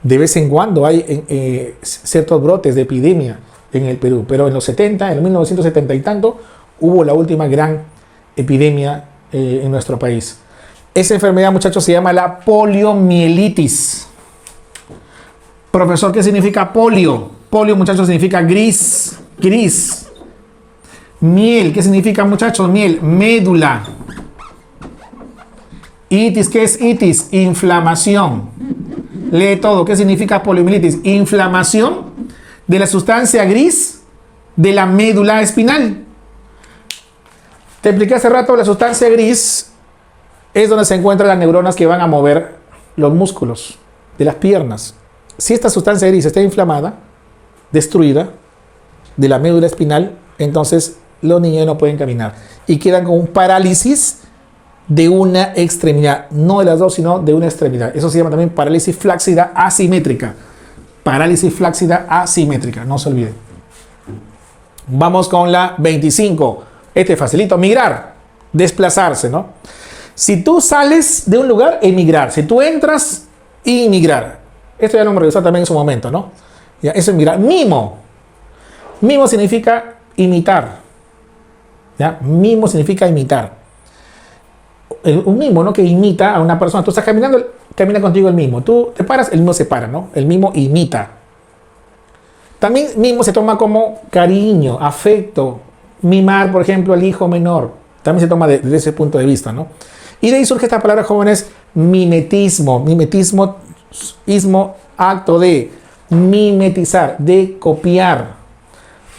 De vez en cuando hay ciertos brotes de epidemia en el Perú, pero en los 70, en 1970 y tanto, hubo la última gran epidemia en nuestro país. Esa enfermedad, muchachos, se llama la poliomielitis. Profesor, ¿qué significa polio? Polio, muchachos, significa gris, gris. Miel, ¿qué significa, muchachos? Miel, médula. Itis, ¿qué es itis? Inflamación. Lee todo. ¿Qué significa poliomielitis? Inflamación de la sustancia gris de la médula espinal. Te expliqué hace rato, la sustancia gris es donde se encuentran las neuronas que van a mover los músculos de las piernas. Si esta sustancia gris está inflamada, destruida de la médula espinal, entonces los niños no pueden caminar y quedan con un parálisis de una extremidad, no de las dos, sino de una extremidad. Eso se llama también parálisis flácida asimétrica. Parálisis flácida asimétrica, no se olviden. Vamos con la 25. Este facilito, migrar, desplazarse, ¿no? Si tú sales de un lugar, emigrar. Si tú entras, inmigrar. Esto ya lo hemos revisado también en su momento, ¿no? Ya, eso es migrar. Mimo. Mimo significa imitar. ¿Ya? Mimo significa imitar. Un mimo, ¿no? Que imita a una persona. Tú estás caminando, camina contigo el mimo. Tú te paras, el mimo se para, ¿no? El mimo imita. También mimo se toma como cariño, afecto. Mimar, por ejemplo, al hijo menor. También se toma desde ese punto de vista, ¿no? Y de ahí surge esta palabra, jóvenes, mimetismo. Mimetismo, acto de mimetizar, de copiar.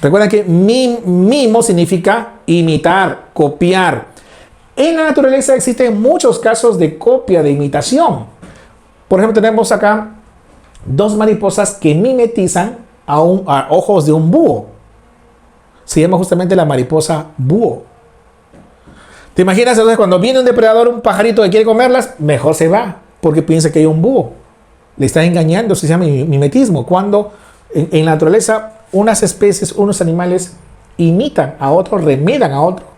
Recuerden que mimo significa imitar, copiar. En la naturaleza existen muchos casos de copia, de imitación. Por ejemplo, tenemos acá dos mariposas que mimetizan a ojos de un búho. Se llama justamente la mariposa búho. ¿Te imaginas entonces cuando viene un depredador, un pajarito que quiere comerlas? Mejor se va, porque piensa que hay un búho. Le está engañando, se llama mimetismo. Cuando en la naturaleza unas especies, unos animales imitan a otros, remedan a otros.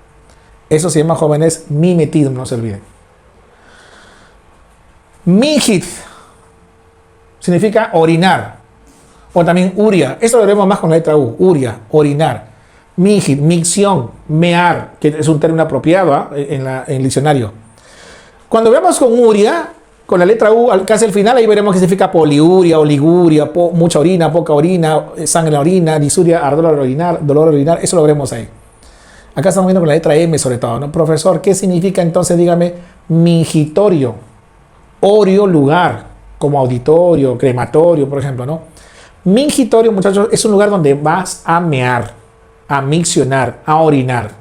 Eso se llama, jóvenes, mimetismo, no se olviden. Mingit significa orinar. O también uria. Eso lo veremos más con la letra U. Uria, orinar. Mingit, micción, mear, que es un término apropiado en el diccionario. Cuando veamos con uria, con la letra U casi al final, ahí veremos que significa poliuria, oliguria, mucha orina, poca orina, sangre en la orina, disuria, ardor al orinar, dolor al orinar. Eso lo veremos ahí. Acá estamos viendo con la letra M sobre todo, ¿no? Profesor, ¿qué significa entonces, dígame, mingitorio? Orio, lugar, como auditorio, crematorio, por ejemplo, ¿no? Mingitorio, muchachos, es un lugar donde vas a mear, a miccionar, a orinar.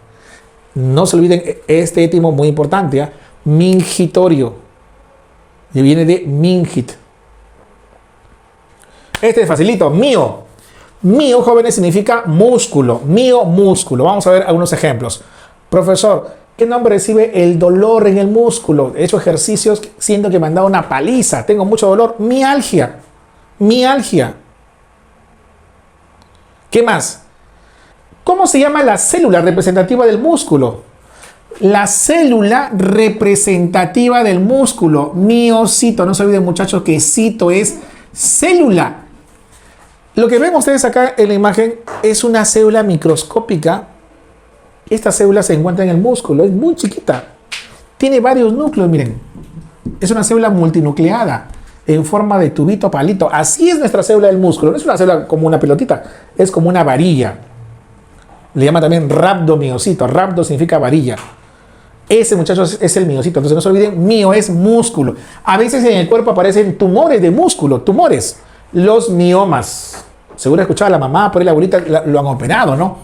No se olviden este étimo muy importante, ¿eh? Mingitorio. Y viene de mingit. Este es facilito, mío. Mío, jóvenes, significa músculo. Mío, músculo. Vamos a ver algunos ejemplos. Profesor, ¿qué nombre recibe el dolor en el músculo? He hecho ejercicios, siento que me han dado una paliza. Tengo mucho dolor. Mialgia. Mialgia. ¿Qué más? ¿Cómo se llama la célula representativa del músculo? La célula representativa del músculo. Miocito. No se olviden, muchachos, que cito es célula. Lo que ven ustedes acá en la imagen es una célula microscópica. Esta célula se encuentra en el músculo, es muy chiquita. Tiene varios núcleos, miren. Es una célula multinucleada. en forma de tubito palito. Así es nuestra célula del músculo. No es una célula como una pelotita, es como una varilla. Le llaman también rhabdomiocito. Rhabdo significa varilla. Ese, muchachos, es el miocito. Entonces no se olviden, mio es músculo. A veces en el cuerpo aparecen tumores de músculo, tumores. Los miomas. Seguro escuchaba a la mamá, por ahí la abuelita lo han operado, ¿no?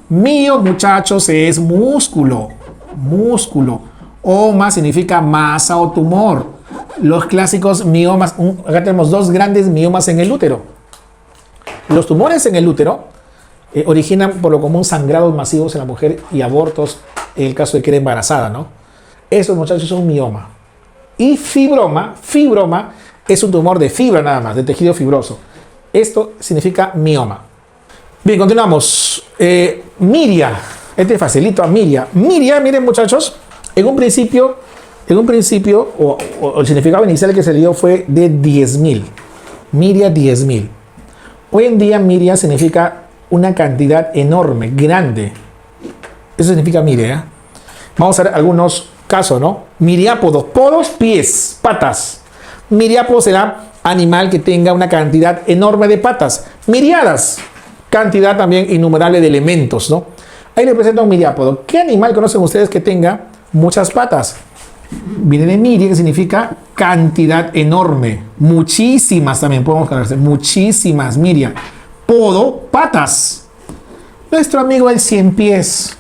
Mio, muchachos, es músculo. Músculo. Oma significa masa o tumor. Los clásicos miomas. Acá tenemos dos grandes miomas en el útero. Los tumores en el útero originan por lo común sangrados masivos en la mujer y abortos en el caso de que era embarazada, ¿no? Esos, muchachos, son un mioma. Y fibroma es un tumor de fibra nada más, de tejido fibroso. Esto significa mioma. Bien, continuamos. Miria. Este facilito a Miria. Miria, miren, muchachos, en un principio, o el significado inicial que se le dio fue de 10.000. Miria, 10.000. Hoy en día, Miria significa una cantidad enorme, grande. Eso significa miria. Vamos a ver algunos casos, ¿no? Miriápodos, podos, pies, patas. Miriápodo será animal que tenga una cantidad enorme de patas. Miriadas, cantidad también innumerable de elementos, ¿no? Ahí les presento un miriápodo. ¿Qué animal conocen ustedes que tenga muchas patas? Viene de miria, que significa cantidad enorme. Muchísimas también podemos conocer. Muchísimas, miria. Podo, patas. Nuestro amigo el 100 pies.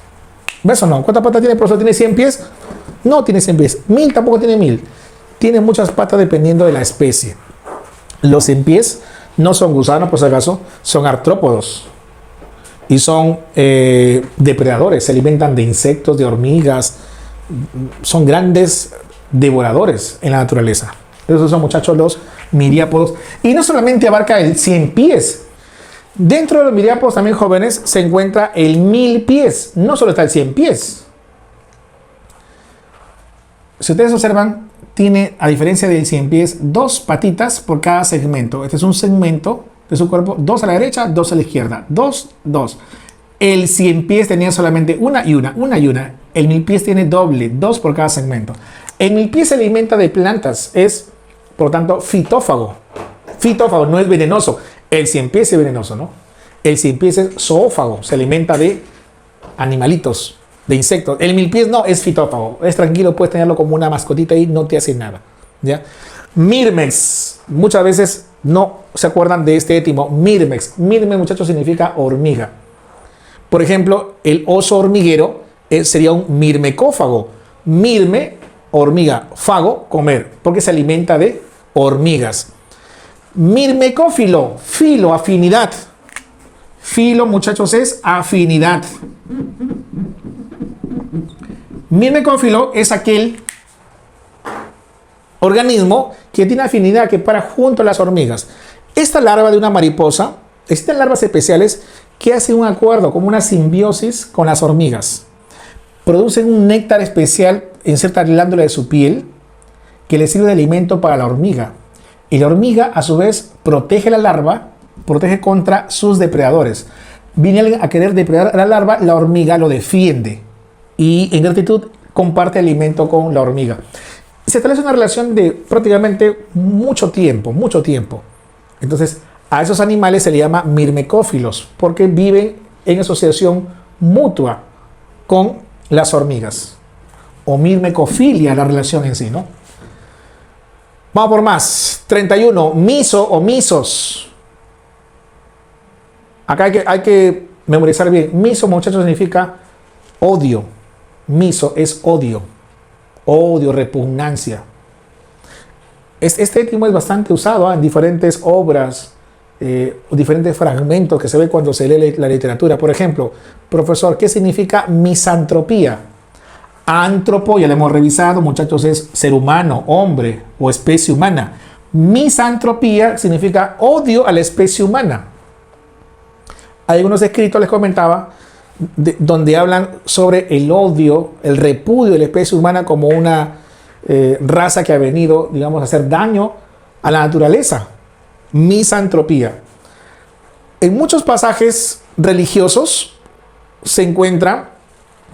¿Ves o no? ¿Cuántas patas tiene? ¿Por eso tiene 100 pies? No tiene 100 pies. 1000 tampoco tiene 1000. Tiene muchas patas dependiendo de la especie. Los 100 pies no son gusanos, por si acaso, son artrópodos. Y son depredadores. Se alimentan de insectos, de hormigas. Son grandes devoradores en la naturaleza. Esos son, muchachos, los miriápodos. Y no solamente abarca el 100 pies. Dentro de los miriápodos también jóvenes se encuentra el 1000 pies. No solo está el 100 pies. Si ustedes observan, tiene, a diferencia del 100 pies, 2 patitas por cada segmento. Este es un segmento de su cuerpo, 2 a la derecha, 2 a la izquierda. 2, 2. El 100 pies tenía solamente una y una. El 1000 pies tiene doble, 2 por cada segmento. El 1000 pies se alimenta de plantas. Es, por lo tanto, fitófago. Fitófago, no es venenoso. El 100 pies es venenoso, ¿no? El 100 pies es zoófago, se alimenta de animalitos, de insectos. El 1000 pies no, es fitófago. Es tranquilo, puedes tenerlo como una mascotita y no te hace nada, ¿ya? Mirmex. Muchas veces no se acuerdan de este étimo. Mirmex. Mirmex, muchachos, significa hormiga. Por ejemplo, el oso hormiguero sería un mirmecófago. Mirme, hormiga. Fago, comer, porque se alimenta de hormigas. Mirmecófilo, filo, afinidad. Filo, muchachos, es afinidad. Mirmecófilo es aquel organismo que tiene afinidad, que para junto a las hormigas. Esta larva de una mariposa, existen larvas especiales que hacen un acuerdo, como una simbiosis con las hormigas. Producen un néctar especial en cierta glándula de su piel que le sirve de alimento para la hormiga. Y la hormiga, a su vez, protege la larva, protege contra sus depredadores. Viene alguien a querer depredar a la larva, la hormiga lo defiende. Y en gratitud comparte alimento con la hormiga. Se establece una relación de prácticamente mucho tiempo. Entonces, a esos animales se le llama mirmecófilos, porque viven en asociación mutua con las hormigas. O mirmecofilia, la relación en sí, ¿no? Vamos por más. 31. Miso o misos. Acá hay que memorizar bien. Miso, muchachos, significa odio. Miso es odio. Odio, repugnancia. Este étimo es bastante usado en diferentes obras, diferentes fragmentos que se ve cuando se lee la literatura. Por ejemplo, profesor, ¿qué significa misantropía? Antropo, ya lo hemos revisado, muchachos, es ser humano, hombre o especie humana. Misantropía significa odio a la especie humana. Hay algunos escritos, les comentaba, donde hablan sobre el odio, el repudio de la especie humana como una raza que ha venido, digamos, a hacer daño a la naturaleza. Misantropía. En muchos pasajes religiosos se encuentra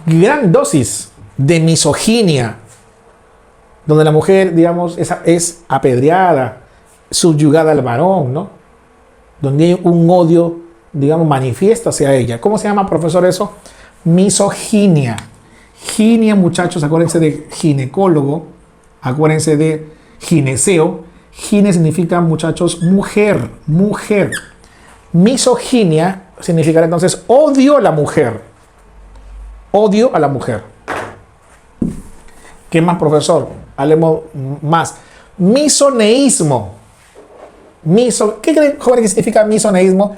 gran dosis de misoginia, donde la mujer, digamos, es apedreada, subyugada al varón, ¿no? Donde hay un odio, digamos, manifiesto hacia ella. ¿Cómo se llama, profesor, eso? Misoginia. Ginia, muchachos, acuérdense de ginecólogo, acuérdense de gineceo. Gine significa, muchachos, mujer, mujer. Misoginia significará entonces odio a la mujer. Odio a la mujer. ¿Qué más, profesor? Hablemos más. Misoneísmo. ¿Qué creen, jóvenes, que significa misoneísmo?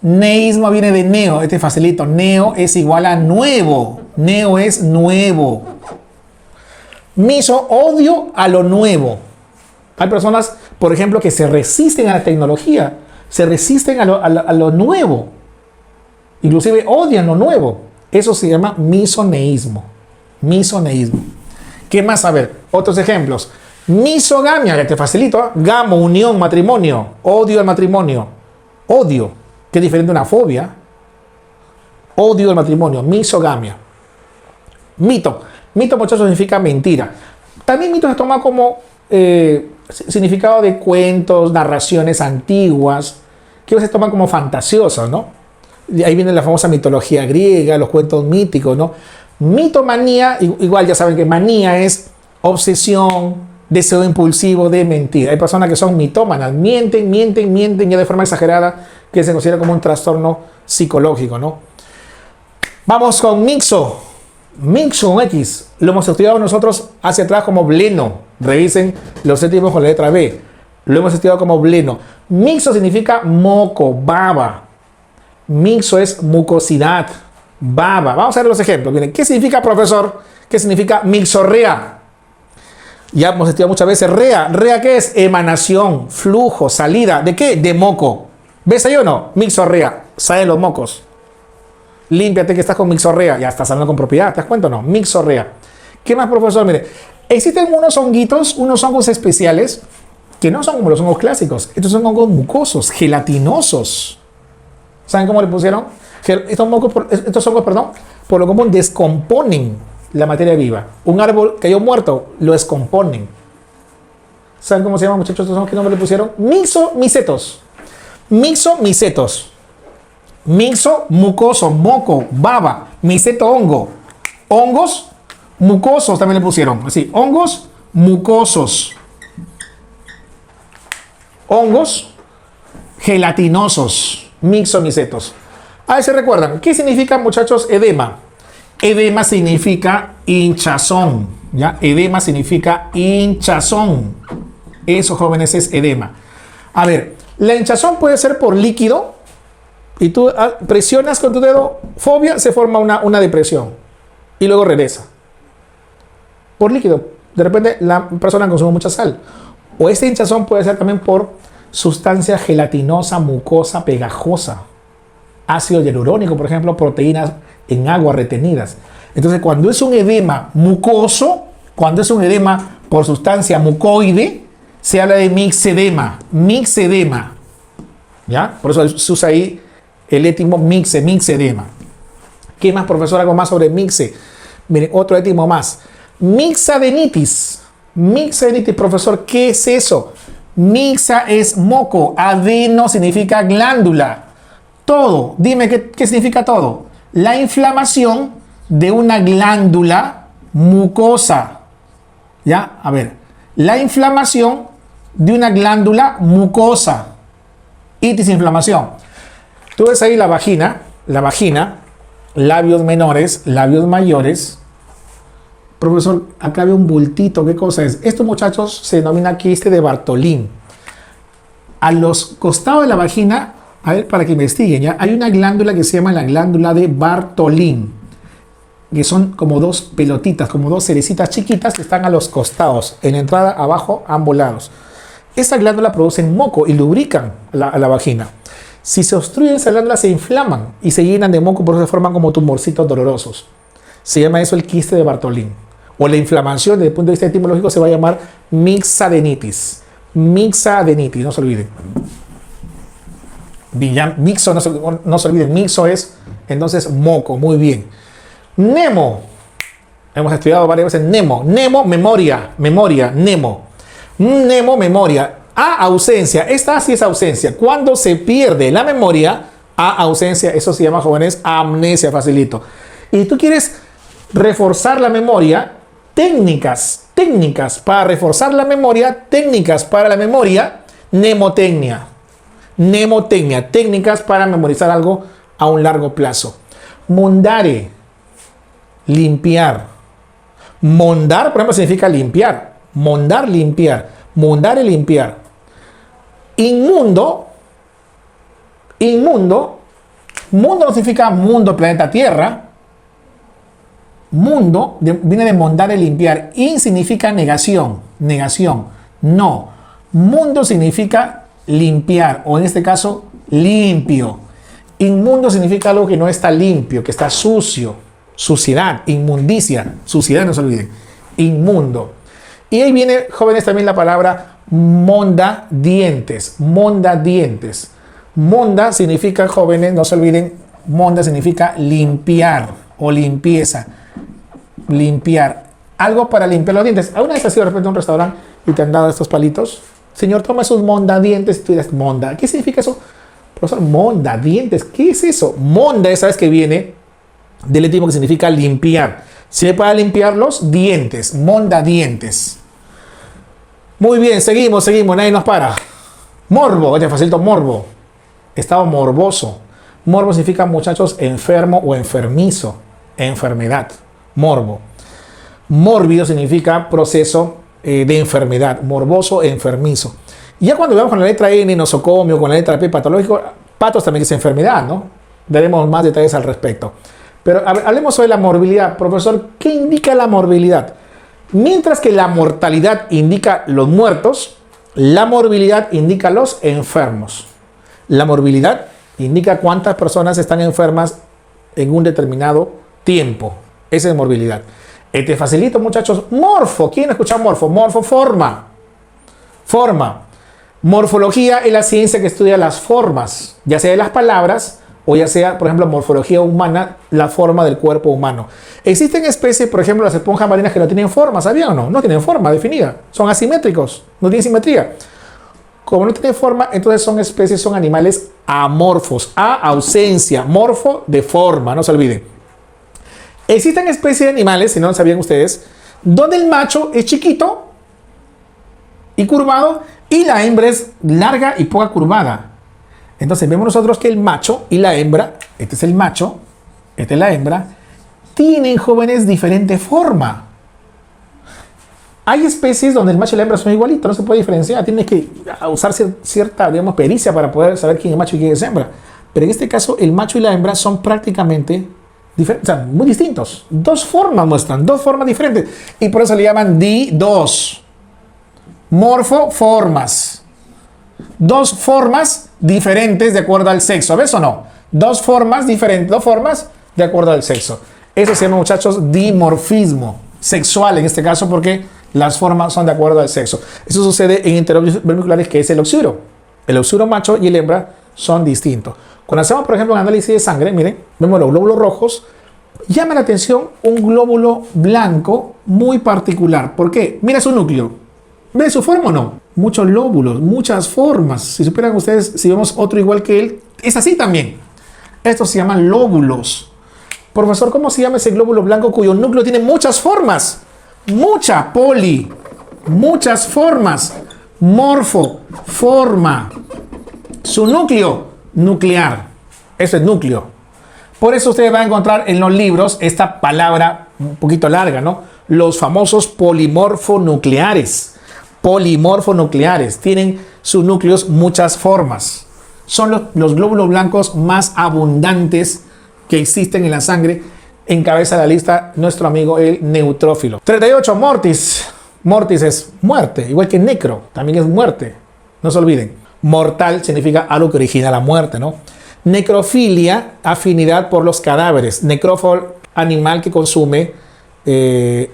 Neísmo viene de neo. Este facilito. Neo es igual a nuevo. Neo es nuevo. Miso, odio a lo nuevo. Hay personas, por ejemplo, que se resisten a la tecnología. Se resisten a lo nuevo. Inclusive odian lo nuevo. Eso se llama misoneísmo. Misoneísmo. ¿Qué más? A ver, otros ejemplos. Misogamia, que te facilito. Gamo, unión, matrimonio. Odio al matrimonio. Odio, que es diferente a una fobia. Odio al matrimonio. Misogamia. Mito. Mito, muchachos, significa mentira. También mito se toma como significado de cuentos, narraciones antiguas, que a veces toman como fantasiosas, ¿no? De ahí viene la famosa mitología griega, los cuentos míticos, ¿no? Mitomanía, igual ya saben que manía es obsesión, deseo impulsivo de mentir. Hay personas que son mitómanas, mienten ya de forma exagerada, que se considera como un trastorno psicológico, ¿no? Vamos con mixo. Mixo con X. Lo hemos estudiado nosotros hacia atrás como bleno. Revisen los séptimos con la letra B. Lo hemos estudiado como bleno. Mixo significa moco, baba. Mixo es mucosidad, baba. Vamos a ver los ejemplos. Miren, ¿qué significa, profesor? ¿Qué significa mixorrea? Ya hemos estudiado muchas veces rea. ¿Rea qué es? Emanación, flujo, salida. ¿De qué? De moco. ¿Ves ahí o no? Mixorrea. Salen los mocos. Límpiate que estás con mixorrea. Ya estás hablando con propiedad. ¿Te das cuenta o no? Mixorrea. ¿Qué más, profesor? Mire, existen unos honguitos, unos hongos especiales que no son como los hongos clásicos. Estos son hongos mucosos, gelatinosos. ¿Saben cómo le pusieron? Estos hongos, por lo común descomponen la materia viva. Un árbol cayó muerto, lo descomponen. ¿Saben cómo se llaman, muchachos, estos hongos? ¿Qué nombre le pusieron? Mixomicetos. Mixomicetos. Mixo, mucoso, moco, baba, miceto, hongo. Hongos mucosos también le pusieron. Así, hongos mucosos. Hongos gelatinosos. Mixomicetos. A ver si recuerdan. ¿Qué significa, muchachos, edema? Edema significa hinchazón. ¿Ya? Edema significa hinchazón. Eso, jóvenes, es edema. A ver, la hinchazón puede ser por líquido. Y tú presionas con tu dedo, fobia, se forma una depresión. Y luego regresa. Por líquido. De repente la persona consume mucha sal. O esta hinchazón puede ser también por sustancia gelatinosa, mucosa, pegajosa. Ácido hialurónico, por ejemplo, proteínas en agua retenidas. Entonces, cuando es un edema mucoso, cuando es un edema por sustancia mucoide, se habla de mixedema. Mixedema. ¿Ya? Por eso se usa ahí el étimo mixedema. ¿Qué más, profesor? Algo más sobre mixe. Miren, otro étimo más. Mixadenitis. Mixadenitis, profesor, ¿qué es eso? Mixa es moco. Adeno significa glándula. Todo. Dime, ¿qué significa todo? La inflamación de una glándula mucosa. ¿Ya? A ver. La inflamación de una glándula mucosa. Itis, inflamación. Tú ves ahí la vagina, labios menores, labios mayores. Profesor, acá veo un bultito, ¿qué cosa es? Esto, muchachos, se denomina quiste de Bartolín. A los costados de la vagina, a ver, para que investiguen, ¿ya? Hay una glándula que se llama la glándula de Bartolín, que son como dos pelotitas, como dos cerecitas chiquitas que están a los costados, en la entrada, abajo, a ambos lados. Esta glándula produce moco y lubrican a la vagina. Si se obstruyen esas glándulas, se inflaman y se llenan de moco, por eso se forman como tumorcitos dolorosos. Se llama eso el quiste de Bartolín. O la inflamación, desde el punto de vista etimológico, se va a llamar mixadenitis. Mixadenitis, no se olviden. Mixo, no se olviden. Mixo es, entonces, moco. Muy bien. Nemo. Hemos estudiado varias veces Nemo. Nemo, memoria. Memoria, Nemo. Nemo, memoria. A, ausencia. Esta sí es ausencia. Cuando se pierde la memoria, A, ausencia, eso se llama, jóvenes, amnesia, facilito. Y tú quieres reforzar la memoria, técnicas para reforzar la memoria, técnicas para la memoria, mnemotecnia, técnicas para memorizar algo a un largo plazo. Mondare, limpiar. Mondar, por ejemplo, significa limpiar. Mondar, limpiar. Mondare, limpiar. Inmundo, mundo no significa mundo, planeta Tierra. Mundo viene de mondare, limpiar. In significa negación. No. Mundo significa limpiar, o en este caso, limpio. Inmundo significa algo que no está limpio, que está sucio. Suciedad, inmundicia. Suciedad, no se olviden. Inmundo. Y ahí viene, jóvenes, también la palabra monda dientes. Monda significa, jóvenes, no se olviden, monda significa limpiar o limpieza. Limpiar. Algo para limpiar los dientes. ¿Alguna vez has ido de repente a un restaurante y te han dado estos palitos? Señor, toma esos monda dientes. Tú dirás, monda. ¿Qué significa eso? Profesor, monda dientes. ¿Qué es eso? Monda, sabes que viene del etimologio que significa limpiar. Sirve para limpiar los dientes. Monda dientes. Muy bien, seguimos. Nadie nos para. Morbo. Este facilito, morbo. Estado morboso. Morbo significa, muchachos, enfermo o enfermizo. Enfermedad. Morbo. Mórbido significa proceso de enfermedad. Morboso, enfermizo. Ya cuando veamos con la letra N, nosocomio, con la letra P, patológico, patos también es enfermedad, ¿no? Daremos más detalles al respecto. Pero hablemos sobre la morbilidad. Profesor, ¿qué indica la morbilidad? Mientras que la mortalidad indica los muertos, la morbilidad indica los enfermos. La morbilidad indica cuántas personas están enfermas en un determinado tiempo. Esa es morbilidad. Este facilito, muchachos. Morfo. ¿Quién escucha morfo? Morfo, forma. Morfología es la ciencia que estudia las formas, ya sea de las palabras o ya sea, por ejemplo, morfología humana, la forma del cuerpo humano. Existen especies, por ejemplo, las esponjas marinas que no tienen forma, ¿sabían o no? No tienen forma definida. Son asimétricos, no tienen simetría. Como no tienen forma, entonces son especies, son animales amorfos. A, ausencia. Morfo, de forma, no se olviden. Existen especies de animales, si no lo sabían ustedes, donde el macho es chiquito y curvado y la hembra es larga y poca curvada. Entonces vemos nosotros que el macho y la hembra, este es el macho, esta es la hembra, tienen, jóvenes, diferente forma. Hay especies donde el macho y la hembra son igualitos, no se puede diferenciar. Tienes que usar cierta, digamos, pericia para poder saber quién es macho y quién es hembra. Pero en este caso, el macho y la hembra son prácticamente diferentes, o sea, muy distintos. Dos formas muestran, dos formas diferentes. Y por eso le llaman di-dos. Morfo, formas. Dos formas diferentes de acuerdo al sexo. ¿Ves o no? Dos formas diferentes, dos formas de acuerdo al sexo. Eso se llama, muchachos, dimorfismo sexual en este caso, porque las formas son de acuerdo al sexo. Eso sucede en interómeros vermiculares, que es el oxuro. El oxuro macho y el hembra son distintos. Cuando hacemos, por ejemplo, un análisis de sangre, miren, vemos los glóbulos rojos, llama la atención un glóbulo blanco muy particular. ¿Por qué? Mira su núcleo. ¿Ve su forma o no? Muchos lóbulos, muchas formas. Si supieran ustedes, si vemos otro igual que él, es así también. Estos se llaman lóbulos. Profesor, ¿cómo se llama ese glóbulo blanco cuyo núcleo tiene muchas formas? Mucha, poli. Muchas formas. Morfo, forma. Su núcleo, nuclear. Eso es núcleo. Por eso usted va a encontrar en los libros esta palabra un poquito larga, ¿no? Los famosos polimorfonucleares. Polimorfonucleares. Tienen sus núcleos muchas formas. Son los glóbulos blancos más abundantes que existen en la sangre. Encabeza la lista nuestro amigo el neutrófilo. 38, mortis. Mortis es muerte, igual que necro, también es muerte. No se olviden. Mortal significa algo que origina la muerte, ¿no? Necrofilia, afinidad por los cadáveres. Necrófilo, animal que consume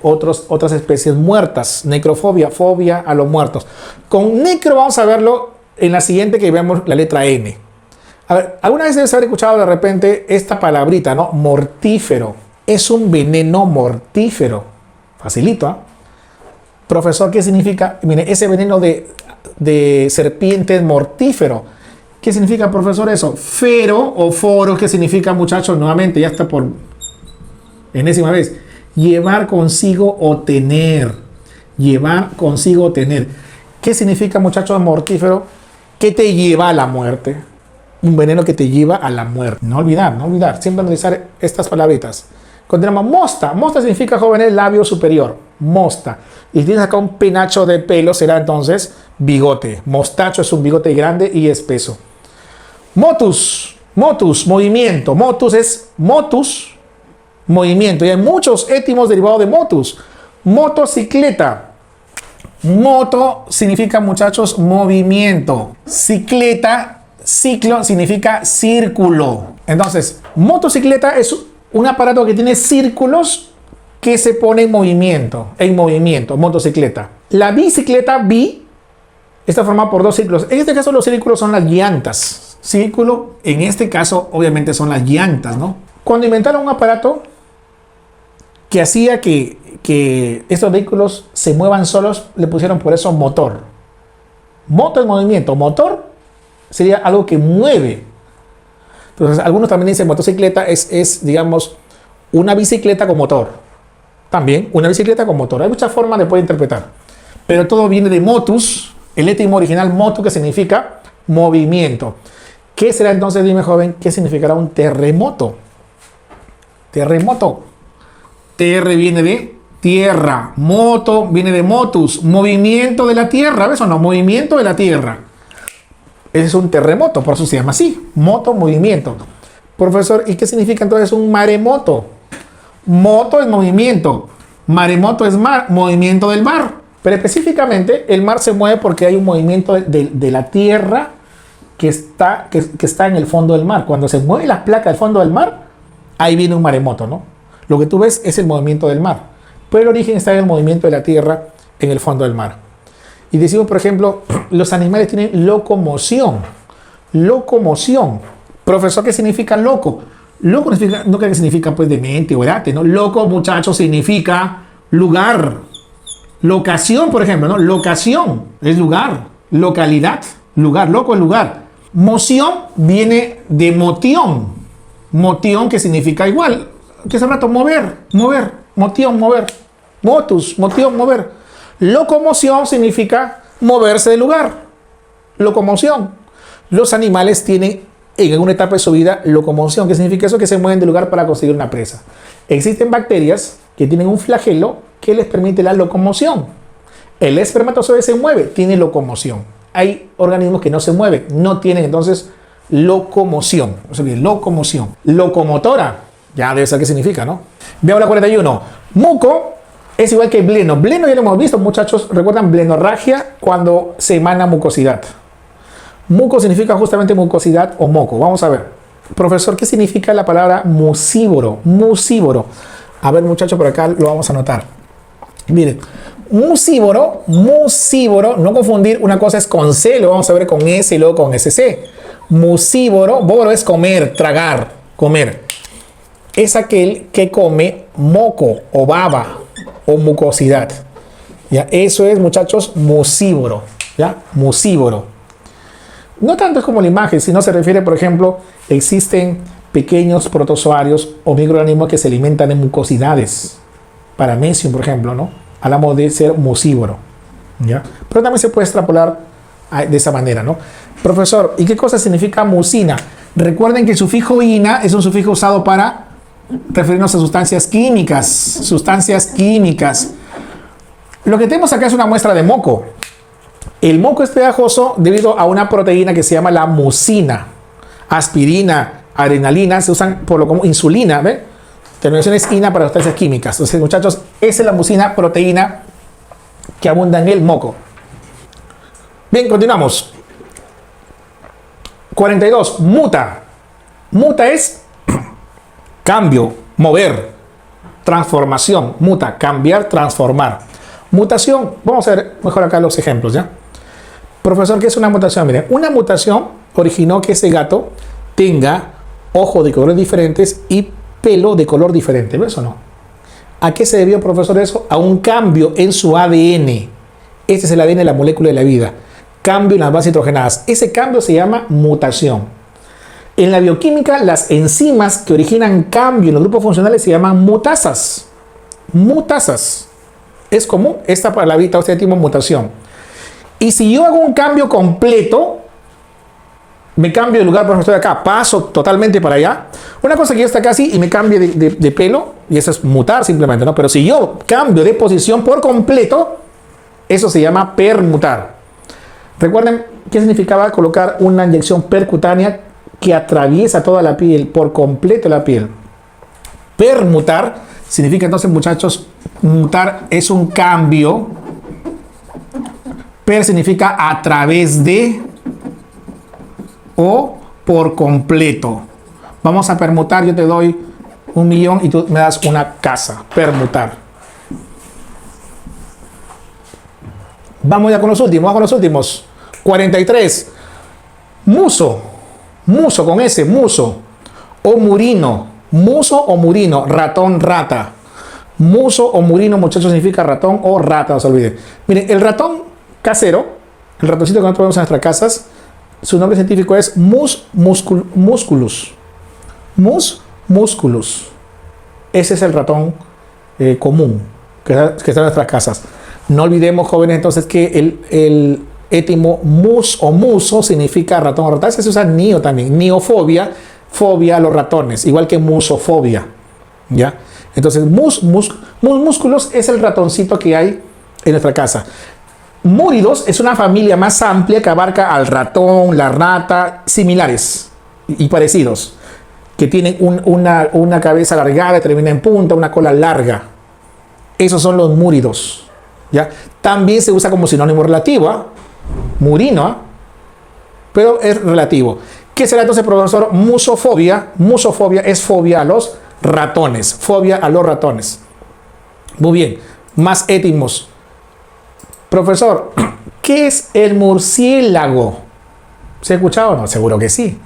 otras especies muertas. Necrofobia, fobia a los muertos. Con necro vamos a verlo en la siguiente, que vemos la letra N. A ver, alguna vez debes haber escuchado de repente esta palabrita, ¿no? Mortífero. Es un veneno mortífero. Facilito, ¿eh? Profesor, ¿qué significa? Mire, ese veneno de serpientes mortífero. ¿Qué significa, profesor, eso? Fero o foro, ¿qué significa, muchachos? Nuevamente, ya está por enésima vez. Llevar consigo o tener. Llevar consigo o tener. ¿Qué significa, muchachos, mortífero? ¿Qué te lleva a la muerte? Un veneno que te lleva a la muerte. No olvidar, no olvidar. Siempre analizar estas palabritas. Continuamos. Mosta. Mosta significa, jóvenes, labio superior. Mosta. Y tienes acá un penacho de pelo, será entonces bigote. Mostacho es un bigote grande y espeso. Motus. Motus, movimiento. Motus es motus, movimiento. Y hay muchos étimos derivados de motus. Motocicleta. Moto significa, muchachos, movimiento. Cicleta, ciclo significa círculo. Entonces, motocicleta es un aparato que tiene círculos que se pone en movimiento, motocicleta. La bicicleta, está formada por dos círculos. En este caso los círculos son las llantas. Círculo, en este caso, obviamente son las llantas, ¿no? Cuando inventaron un aparato que hacía que estos vehículos se muevan solos, le pusieron por eso motor. Moto es movimiento, motor sería algo que mueve. Entonces, algunos también dicen motocicleta es, digamos, una bicicleta con motor. También una bicicleta con motor. Hay muchas formas de poder interpretar. Pero todo viene de motus, el étimo original motu, que significa movimiento. ¿Qué será entonces, dime, joven, qué significará un terremoto? Terremoto. TR viene de tierra. Moto viene de motus, movimiento de la tierra. ¿Ves o no? Movimiento de la tierra. Ese es un terremoto, por eso se llama así. Moto, movimiento. Profesor, ¿y qué significa entonces un maremoto? Moto es movimiento. Maremoto es mar, movimiento del mar. Pero específicamente el mar se mueve porque hay un movimiento de la tierra que está en el fondo del mar. Cuando se mueve la placa del fondo del mar, ahí viene un maremoto, ¿no? Lo que tú ves es el movimiento del mar. Pero el origen está en el movimiento de la tierra en el fondo del mar. Y decimos, por ejemplo, los animales tienen locomoción. Locomoción. Profesor, ¿qué significa loco? Loco no creo que significa pues demente o erate, ¿no? Loco, muchachos, significa lugar. Locación, por ejemplo, ¿no? Locación es lugar. Localidad, lugar. Loco es lugar. Moción viene de motión. Motión, que significa igual que hace rato, mover. Motión, mover. Motus, motión, mover. Locomoción significa moverse de lugar. Locomoción. Los animales tienen en alguna etapa de su vida locomoción. ¿Qué significa eso? Que se mueven de lugar para conseguir una presa. Existen bacterias que tienen un flagelo que les permite la locomoción. El espermatozoide se mueve, tiene locomoción. Hay organismos que no se mueven, no tienen entonces locomoción. O sea, locomoción. Locomotora. Ya debe saber qué significa, ¿no? Veamos la 41. Muco es igual que bleno. Bleno ya lo hemos visto, muchachos. ¿Recuerdan blenorragia? Cuando se emana mucosidad. Muco significa justamente mucosidad o moco. Vamos a ver. Profesor, ¿qué significa la palabra mucívoro? Mucívoro. A ver, muchachos, por acá lo vamos a anotar. Miren, mucívoro, no confundir, una cosa es con C, lo vamos a ver con S y luego con SC. Mucívoro, boro es comer, tragar, comer. Es aquel que come moco o baba o mucosidad. ¿Ya? Eso es, muchachos, mucívoro. ¿Ya? Mucívoro. No tanto es como la imagen, sino se refiere, por ejemplo, existen pequeños protozoarios o microorganismos que se alimentan de mucosidades. Paramecium, por ejemplo, ¿no? Hablamos de ser mucívoro. ¿Ya? Pero también se puede extrapolar de esa manera, ¿no? Profesor, ¿y qué cosa significa mucina? Recuerden que el sufijo ina es un sufijo usado para referirnos a sustancias químicas. Sustancias químicas. Lo que tenemos acá es una muestra de moco. El moco es pegajoso debido a una proteína que se llama la mucina. Aspirina, adrenalina, se usan por lo común, insulina, ¿ven? Terminación es ina para sustancias químicas. Entonces, muchachos, esa es la mucina, proteína que abunda en el moco. Bien, continuamos. 42. Muta. Muta es cambio, mover, transformación. Muta, cambiar, transformar. Mutación, vamos a ver mejor acá los ejemplos, ¿ya? Profesor, ¿qué es una mutación? Miren, una mutación originó que ese gato tenga ojos de colores diferentes y pelo de color diferente. ¿Ves o no? ¿A qué se debió, profesor, eso? A un cambio en su ADN. Este es el ADN de la molécula de la vida. cambio en las bases nitrogenadas. Ese cambio se llama mutación. En la bioquímica, las enzimas que originan cambio en los grupos funcionales se llaman mutasas. Mutasas. Es común esta palabrita, este tipo de mutación. Y si yo hago un cambio completo, me cambio de lugar, por ejemplo, estoy acá, paso totalmente para allá. Una cosa que yo estoy acá así y me cambio de pelo, y eso es mutar simplemente, ¿no? Pero si yo cambio de posición por completo, eso se llama permutar. Recuerden qué significaba colocar una inyección percutánea que atraviesa toda la piel, por completo la piel. Permutar significa entonces, muchachos, mutar es un cambio. Per significa a través de o por completo. Vamos a permutar, yo te doy 1 millón y tú me das una casa. Permutar. Vamos ya con los últimos. 43. Muso. Muso con S, muso. O murino. Muso o murino. Ratón, rata. Muso o murino, muchachos, significa ratón o rata, no se olviden. Miren, el ratón casero, el ratoncito que nosotros vemos en nuestras casas, su nombre científico es Mus musculus. Mus musculus. Ese es el ratón común que está en nuestras casas. No olvidemos, jóvenes, entonces, que el étimo mus o muso significa ratón o rata. Se usa nio también. Niofobia, fobia a los ratones, igual que musofobia. ¿Ya? Entonces, músculos es el ratoncito que hay en nuestra casa. Múridos es una familia más amplia que abarca al ratón, la rata, similares y parecidos, que tienen una cabeza alargada, termina en punta, una cola larga. Esos son los múridos. ¿Ya? También se usa como sinónimo relativo, ¿eh? Murino, ¿eh? Pero es relativo. ¿Qué será entonces, profesor? Musofobia. Musofobia es fobia a los ratones. Fobia a los ratones. Muy bien. Más étimos. Profesor, ¿qué es el murciélago? ¿Se ha escuchado o no? Seguro que sí.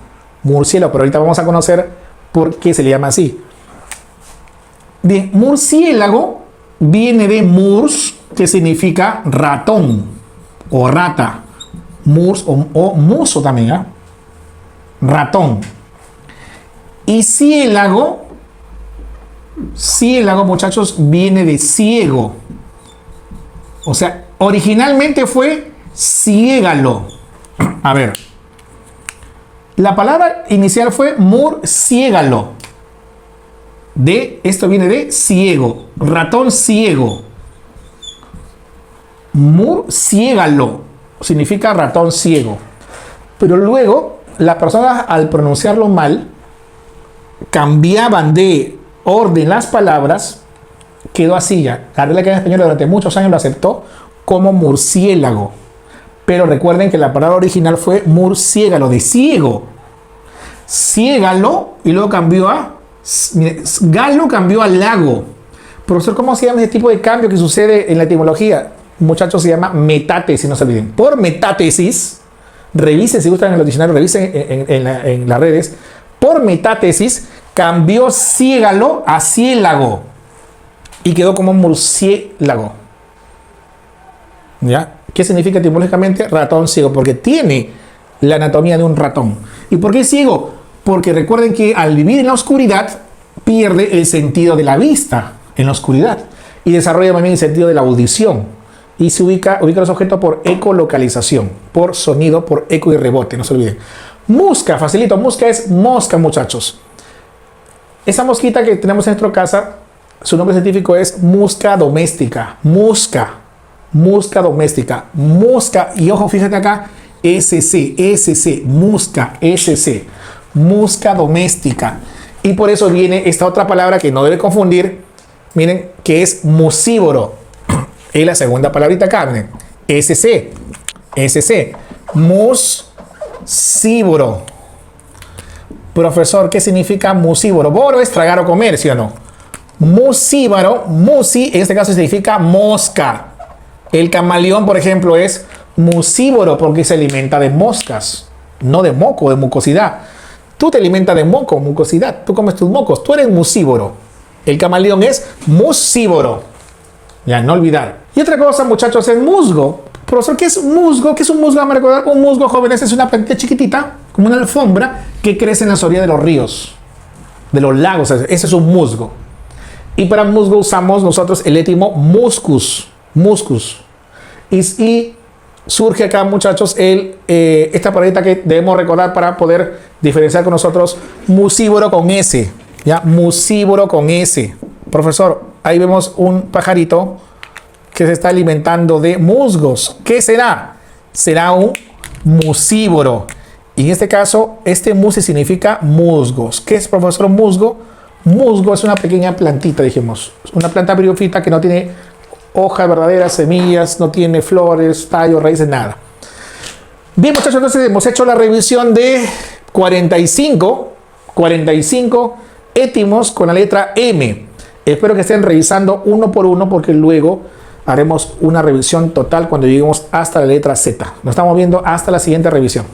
Murciélago, pero ahorita vamos a conocer por qué se le llama así. Bien, murciélago viene de murs, que significa ratón o rata. Murs o muso también, ¿eh? Ratón. Y ciélago, muchachos, viene de ciego. O sea, originalmente fue ciégalo. A ver. La palabra inicial fue murciégalo. Esto viene de ciego. Ratón ciego. Murciégalo significa ratón ciego. Pero luego, las personas, al pronunciarlo mal, cambiaban de orden las palabras. Quedó así ya. La Real Academia Española durante muchos años lo aceptó como murciélago. Pero recuerden que la palabra original fue murciégalo, de ciego. Ciégalo, y luego cambió a... Galo cambió a lago. Profesor, ¿cómo se llama ese tipo de cambio que sucede en la etimología? Muchachos, se llama metátesis, no se olviden. Por metátesis, revisen, si gustan en el diccionario, revisen en las redes. Por metátesis, cambió ciégalo a ciélago. Y quedó como murciélago. ¿Ya? ¿Qué significa etimológicamente? Ratón ciego, porque tiene la anatomía de un ratón. ¿Y por qué ciego? Porque recuerden que al vivir en la oscuridad, pierde el sentido de la vista en la oscuridad. Y desarrolla también el sentido de la audición. Y se ubica los objetos por ecolocalización, por sonido, por eco y rebote, no se olviden. Musca, facilito. Musca es mosca, muchachos. Esa mosquita que tenemos en nuestra casa, su nombre científico es musca doméstica. Musca doméstica. Musca, y ojo, fíjate acá, SC, musca, SC, musca doméstica. Y por eso viene esta otra palabra que no debe confundir, miren, que es musívoro. Es la segunda palabrita acá, miren, SC, musívoro. Profesor, ¿qué significa musívoro? Boro es tragar o comer, ¿sí o no? Musívoro, musi, en este caso significa mosca. El camaleón, por ejemplo, es musívoro porque se alimenta de moscas, no de moco, de mucosidad. Tú te alimentas de moco, mucosidad, tú comes tus mocos, tú eres musívoro. El camaleón es musívoro. Ya, no olvidar. Y otra cosa, muchachos, es musgo. Profesor, ¿qué es musgo? ¿Qué es un musgo? Vamos a recordar, un musgo, jóvenes, es una plantita chiquitita, como una alfombra, que crece en las orillas de los ríos, de los lagos. Ese es un musgo. Y para musgo usamos nosotros el étimo muscus. Muscus. Y surge acá, muchachos, esta palabrita que debemos recordar para poder diferenciar con nosotros musívoro con S. ¿Ya? Musívoro con S. Profesor, ahí vemos un pajarito que se está alimentando de musgos. ¿Qué será? Será un musívoro. Y en este caso, este musi significa musgos. ¿Qué es, profesor, musgo? Musgo es una pequeña plantita, dijimos. Una planta briófita que no tiene hojas verdaderas, semillas, no tiene flores, tallos, raíces, nada. Bien, muchachos, entonces hemos hecho la revisión de 45 étimos con la letra M. Espero que estén revisando uno por uno porque luego haremos una revisión total cuando lleguemos hasta la letra Z. Nos estamos viendo hasta la siguiente revisión.